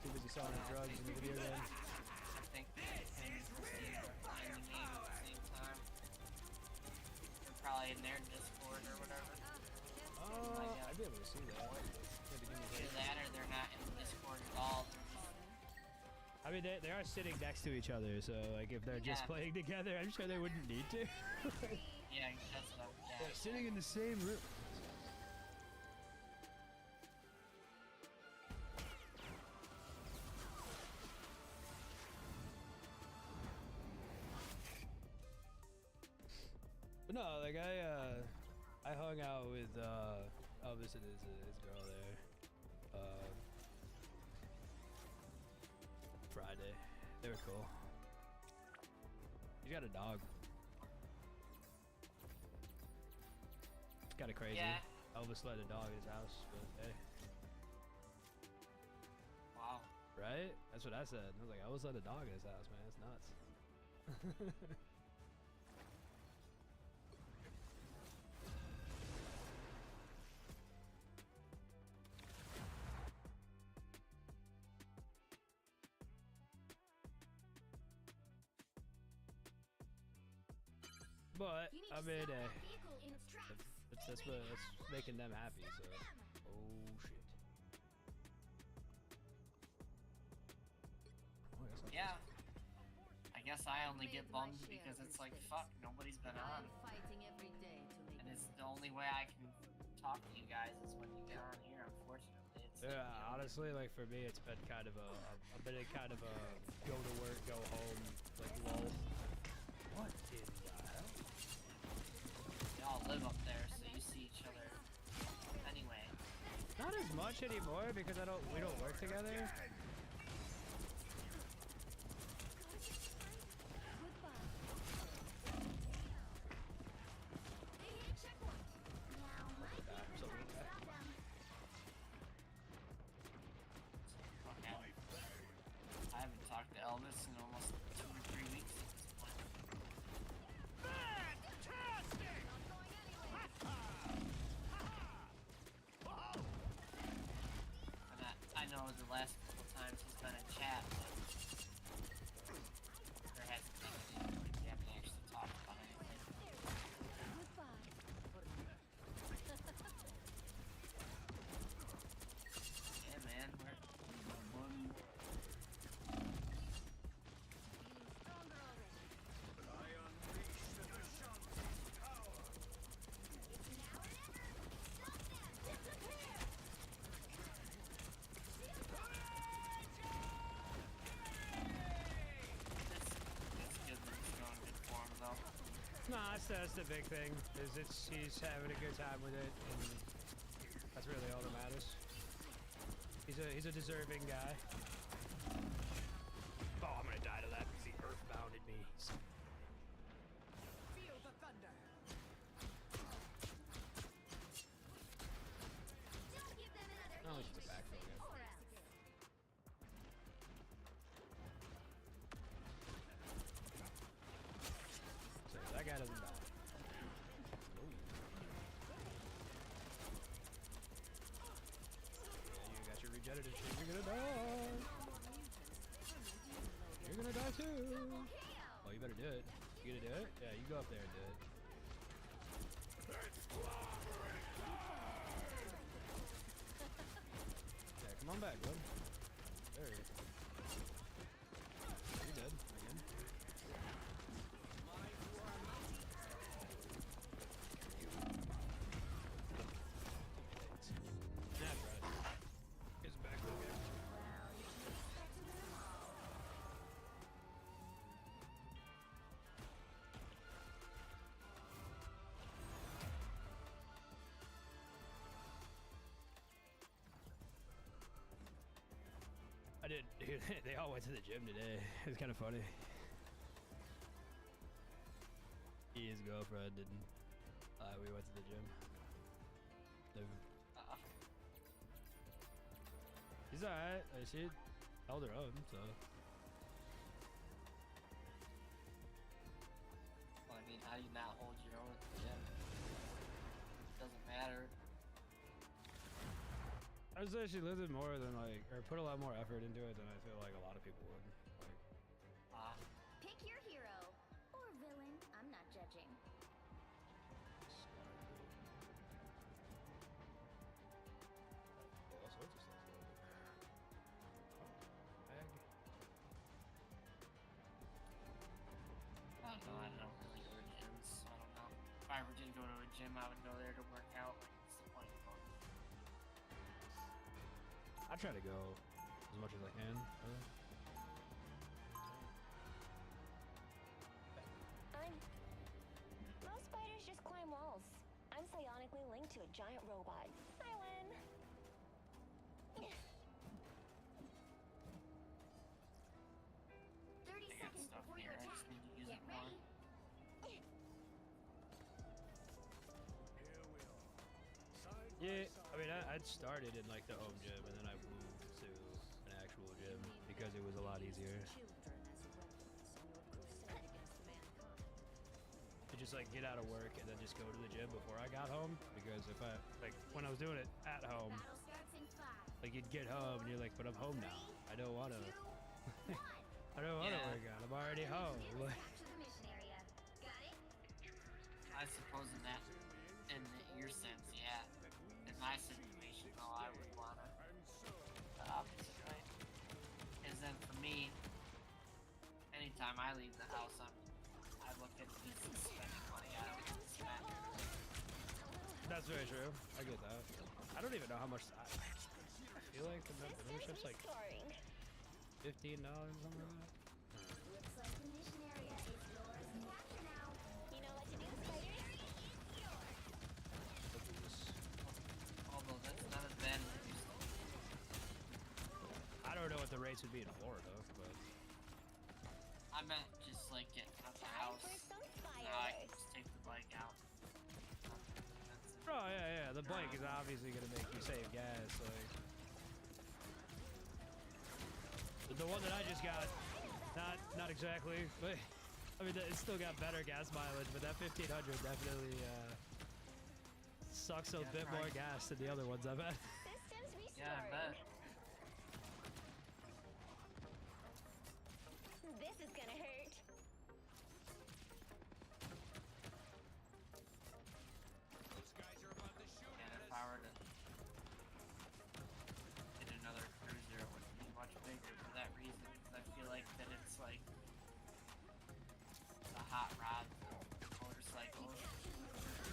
Too busy selling drugs in the video game. I think him and Steve are playing the game at the same time. They're probably in their Discord or whatever. I'd be able to see that. Maybe give me Either that or they're not in the Discord at all. They're just, I mean, they are sitting next to each other, so like if they're just Yeah. playing together, I'm sure they wouldn't need to. yeah, that's what I'm. Yeah. They're sitting in the same room. But no, like I hung out with oh, this is his girl there. Friday. They were cool. He's got a dog. It's kind of crazy. Yeah. Elvis let a dog in his house, but hey. Wow. Right? That's what I said. I was like, Elvis let a dog in his house, man. It's nuts. But You need I to mean, stop that vehicle in its tracks. that's making them happy. So, oh shit. Oh, that's not Yeah. I guess I only Made get my bummed share because of it's like, mistakes. fuck, nobody's been on. I'm fighting every day to make And it it's the only way I can talk to you guys is when you get on here, unfortunately. It's like, Yeah, you know, honestly, like for me, it's been kind of a bit of kind of a go to work, go home, like lull. What in the hell? they all live up there, so you see each other anyway. Not as much anymore because we don't work together. They hit checkpoint. Now might be a good time to stop them. Okay. I haven't talked to Elvis in almost 2 or 3 weeks at this point. And I know the last couple times he's been in chat, but there hasn't been any, we haven't actually talked about anything. Yeah, man, we're feeling stronger already. it's good that he's going good form, though. Nah, that's the big thing. He's having a good time with it, and that's really all that matters. He's a deserving guy. Oh, I'm gonna die to that because he earthbounded me. Feel the thunder. Don't give them another Oh, inch. it's just a backfill guy. Or else. So that guy doesn't die. Yeah, you got your regenerative shit. You're gonna die. You're gonna die too. Oh, you better do it. You gonna do it? Yeah, You go up there and do it. Yeah, come on back, bud. There he is. You're dead again. That's right. Gets back over here. I did. Dude, they all went to the gym today. It was kind of funny. His girlfriend didn't. We went to the gym. She's alright. She held her own, so. Well, I mean, how do you not hold your own at the gym? It doesn't matter. I would say she lived it more than like, or put a lot more effort into it than I feel like a lot of people would. Like, Pick your hero or villain. I'm not judging. all sorts of stuff. Bag. I don't know. I don't really go to gyms. So I don't know. If I ever did go to a gym, I would go there to work out. Like, what's the point of going? I try to go as much as I can. Most spiders just climb walls. I'm psionically linked to a giant robot. I win. 30 I got seconds stuff before you here. I attack. just need to use Get it more. ready. Here we are. Side by Yeah, I mean, I'd started in like the home gym and then I moved to an actual gym because it was a lot easier. To just like get out of work and then just go to the gym before I got home, because if I like when I was doing it at home, Battle starts in 5. like you'd get home and you're like, but I'm home now. I don't want to. 2, 1. I don't want to Yeah. work out. I'm already home. Like, Back to the mission area. Got it? I suppose in that, in your sense, yeah. In my situation, though, I would wanna the opposite, right? Because then for me, anytime I leave the house, I look at this as spending money I don't need to spend. that's very true. I get that. I don't even know how much. I feel like the membership's like Restoring. $15, something like that. Looks like the mission area is yours to capture now. You know what to do, spiders? Let's do this. Although that's not as bad as it used to be. I don't know what the rates would be in Florida, but I meant just like getting out the Time house. for some Now I can fireworks. just take the bike out. That's it. oh yeah, the bike is obviously gonna make you save gas. Like the one that I just got, not exactly, but I mean it still got better gas mileage. But that 1500 definitely sucks a Yeah, bit more right. gas than the other ones I've had. Systems restoring. Yeah, I bet. This is gonna hurt. Those guys are about to shoot And at if us. I were to get another cruiser, it would be much bigger for that reason. Because I feel like that it's like the hot rod motorcycles.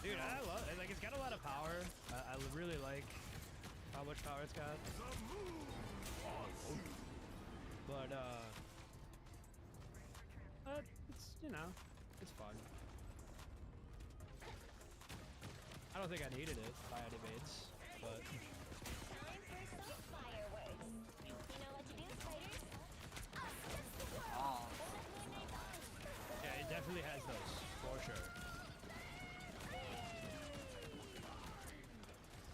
Dude, I love it. Like it's got a lot of power. I really like how much power it's got. But it's, you know, it's fun. I don't think I needed it by any means, but Time for some fireworks. You know what to do, spiders? Oh, yeah, it definitely has those for sure.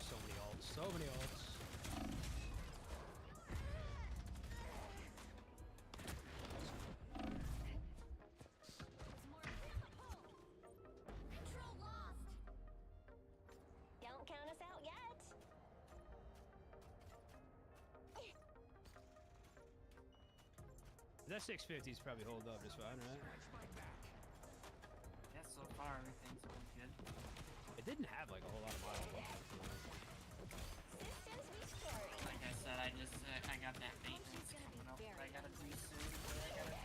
So many ults, so many ults. Control lost. Don't count us out yet. That 650's probably hold up just fine, right? guess far, everything's been good. It didn't have like a whole lot of miles on it. Systems restoring. Like I said, I got that maintenance coming up that I gotta do soon. But I gotta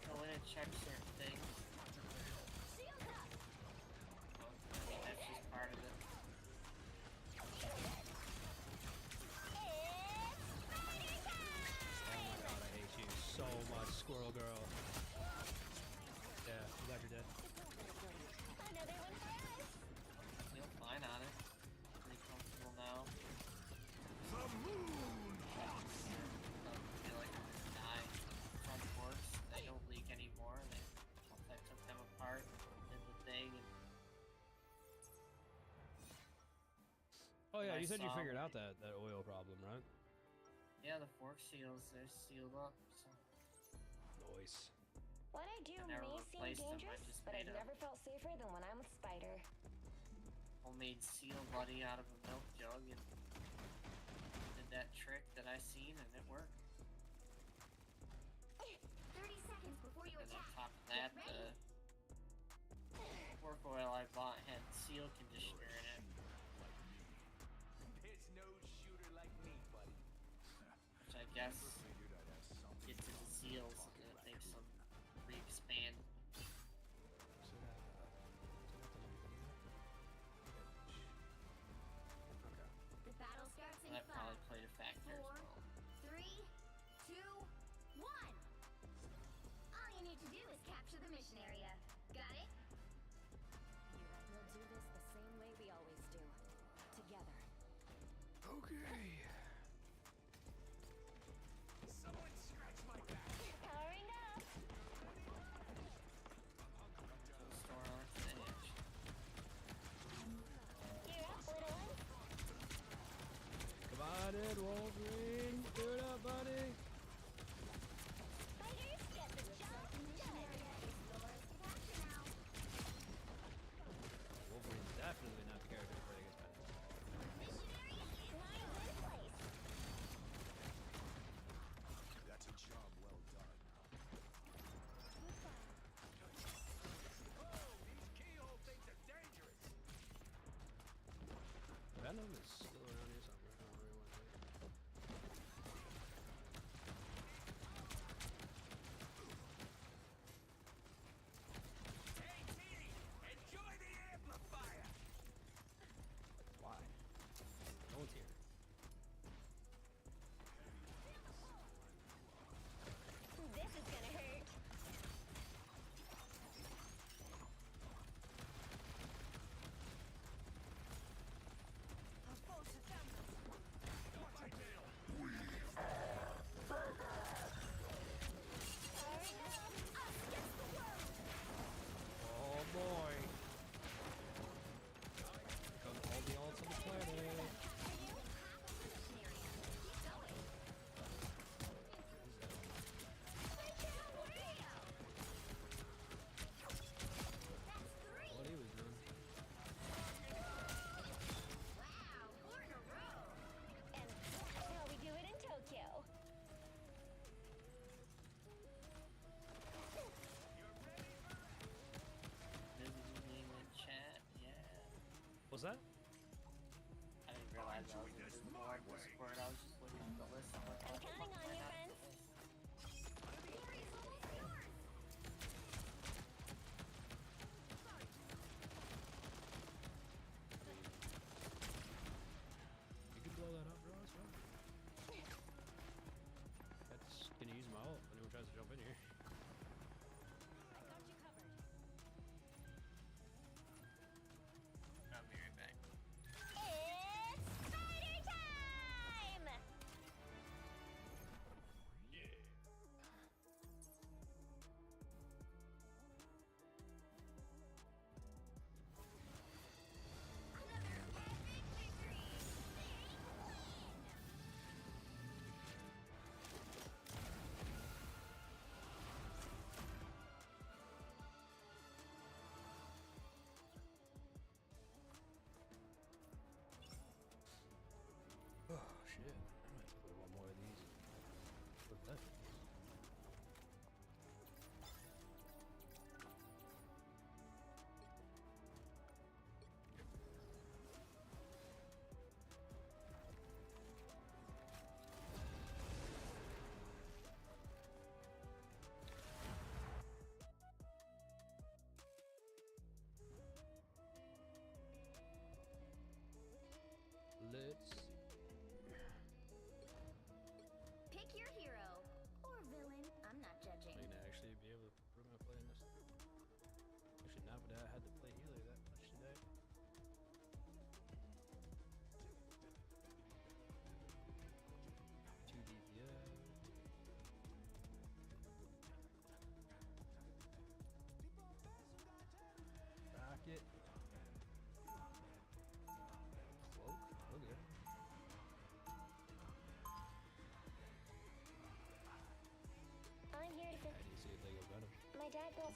go in and check certain things. Shield up. Well, I mean, that's just part of it. Oh my god, I hate you so much, Squirrel Girl. Yeah, I'm glad you're dead. Another one for us. I feel fine on it. Pretty comfortable now. The moon! Don't feel like I'm gonna die. Front forks, they don't leak anymore. Once I took them apart, did the thing, and Oh yeah, I you said you saw figured when out that oil problem, right? yeah, the fork seals, they're sealed up. So Nice. What I do I never may seem replaced them, I dangerous, just but I've made a- never felt safer than when I'm with Spider. homemade seal buddy out of a milk jug and did that trick that I seen, and it worked. 30 seconds before you And on attack. top of that, Get the ready. fork oil I bought had seal conditioner in it, There's no shooter like me, buddy. which I guess Figured I'd have something. gets to the seals and it makes them re-expand. The battle starts in And that probably 5, played a factor as 4, well. 3, 2, 1. All you need to do is capture the mission area. Got it? We'll do this the same way we always do. Together. Okay. Someone scratch my back. Powering up. Store on its edge. Gear up, little one. Come on in, Wolverine. Do it up, buddy. Spiders get the job done. Wolverine's definitely not the character to play against Batman. Mine's in place. That's a job well done. Oh, these keyhole things are dangerous. Venom is still around here somewhere. I don't know where he went. Hey, T, enjoy the amplifier. Why? No one's here. This is gonna hurt. Powering up. Oh boy. Here comes all the ultimate planet. What he was doing. Wow, 4 in a row. And that's how we do it in Tokyo. Visiting me in chat, yeah. What's that? I didn't realize I was in Discord. Discord. I was just looking at the list. I'm like, I'm what the counting fuck on am I you, not friends. at the list? Here is almost yours. You can blow that up, bro. It's fine. That's gonna use my ult if anyone tries to jump in here. I got you covered. I'll be right back. It's Spider time!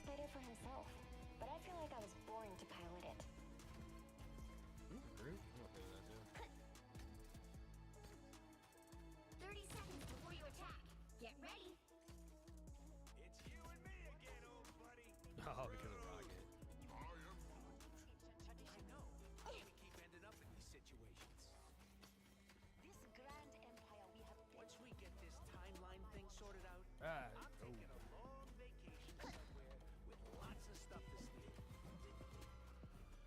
Spider for himself, but I feel like I was born to pilot it. Groot? I'm okay with that too. 30 seconds before you attack. Get ready. It's you and me again, old buddy. Oh, because of Rocket. I know. We keep ending up in these situations. This grand empire we have built. Once we get this timeline thing sorted out, Ah, I'm taking a long vacation somewhere with lots of stuff to steal.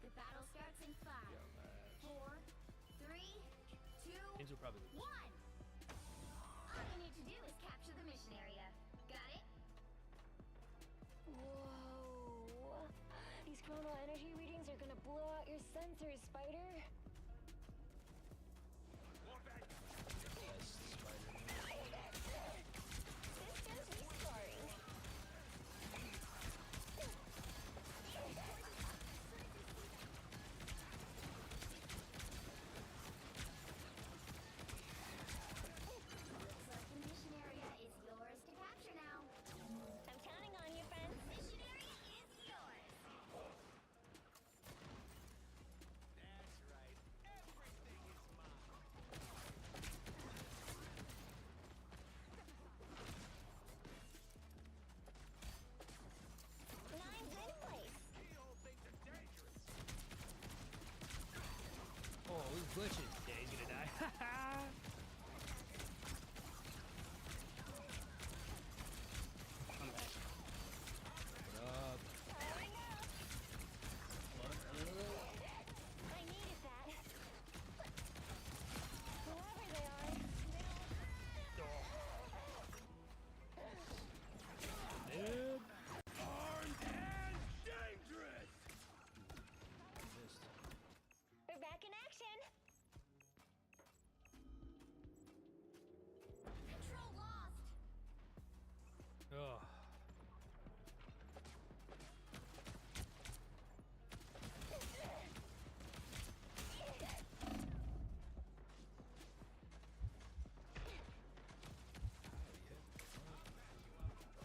The battle starts in 5, 4, 3, 2, Things will probably lose. 1. All you need to do is capture the mission area. Got it? Whoa. These chronal energy readings are gonna blow out your sensors, Spider. War back. Yes, Spider-Man. Systems restoring. Looks like the mission area is yours to capture now. I'm counting on you, friends. Mission area is yours. That's right. Everything is mine. Nine's in place. Keyhole things are dangerous. Oh, he's glitching. Yeah, he's gonna die. I'm back. What up? Powering up. I needed that. Whoever they are, Dude. Armed and dangerous. Missed. they're back in action. Control lost. Oh.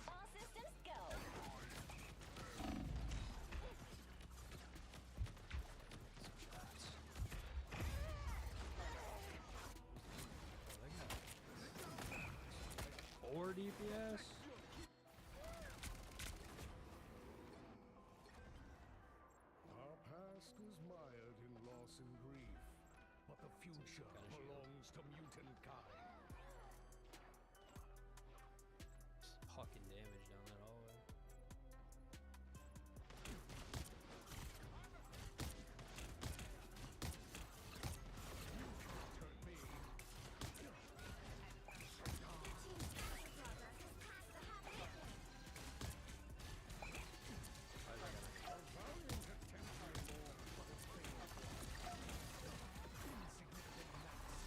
All systems go. Four DPS? Our past is mired in loss and grief, but the future belongs to mutant kind. Fucking damage down that hallway. Hurt me. Your team's battle progress is past the halfway point. A valiant attempt by more, but it's failed. Insignificant gnats.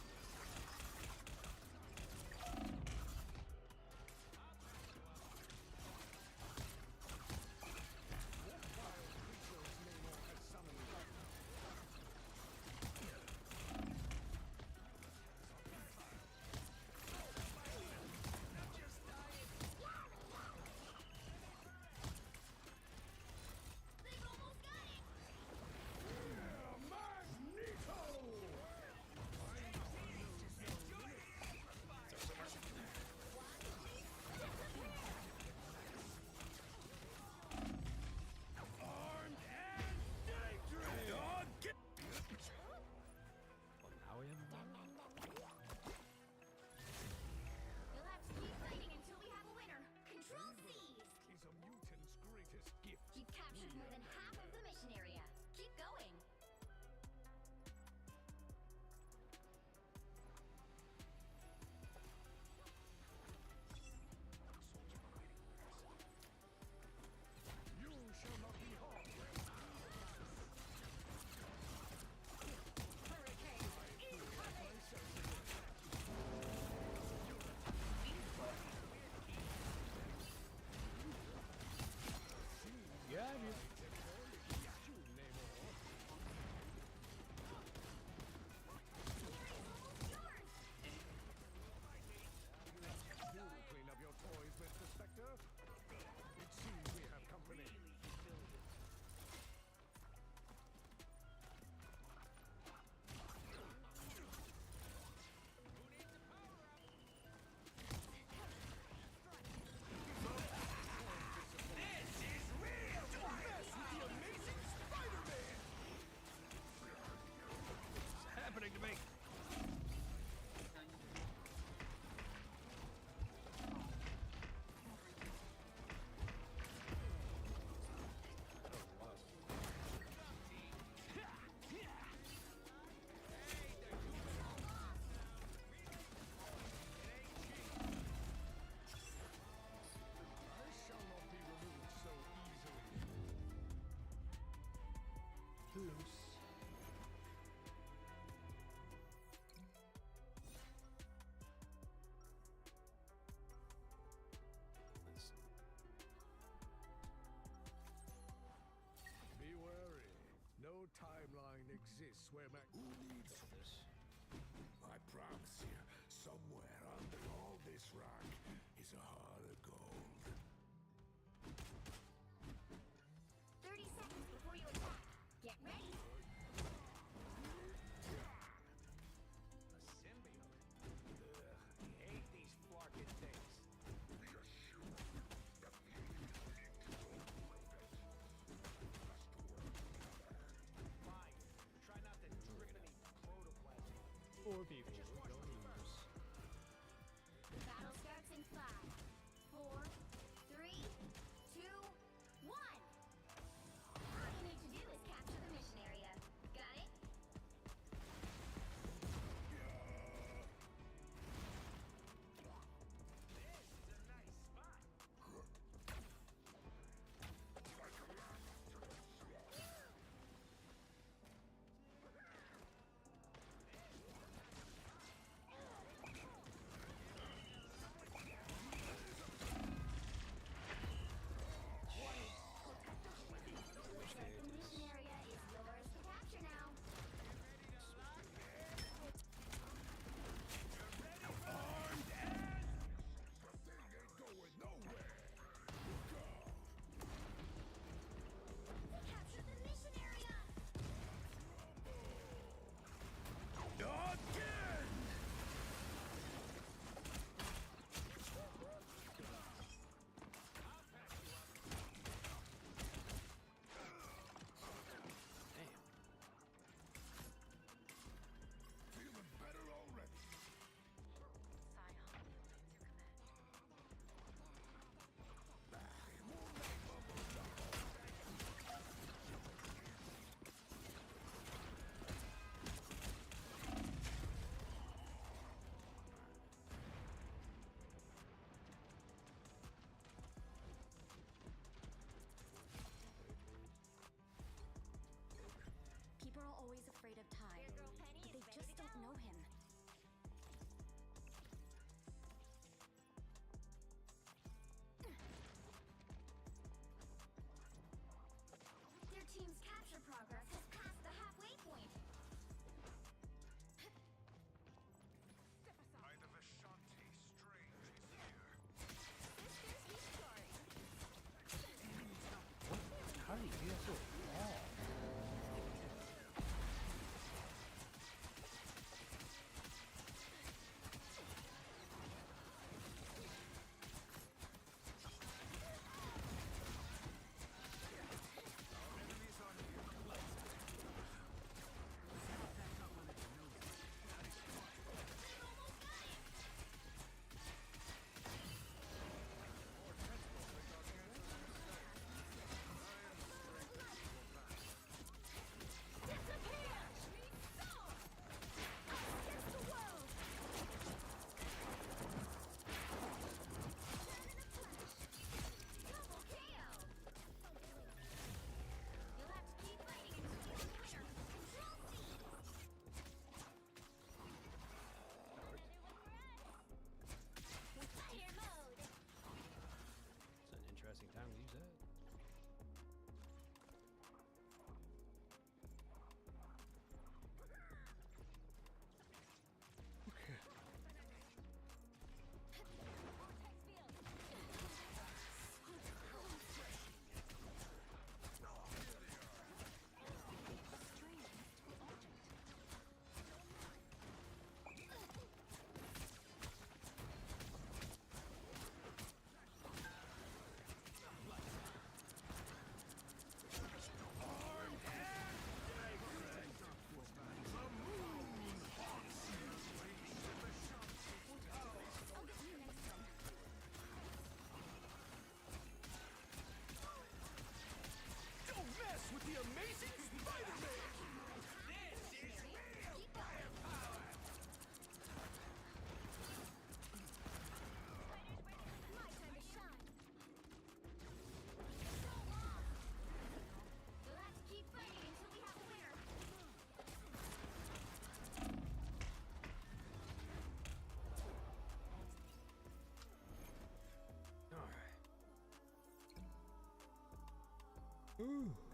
loose. Let's Be wary. No timeline exists where Who needs go for this. I promise you, somewhere under all this rock is a heart of gold. 30 seconds before you attack. Get ready. A symbiote. Ugh, I hate these flarkin' things. Fine. Try not to drip any protoplasm. Four people. Don't lose. The battle starts in 5, 4, Ooh.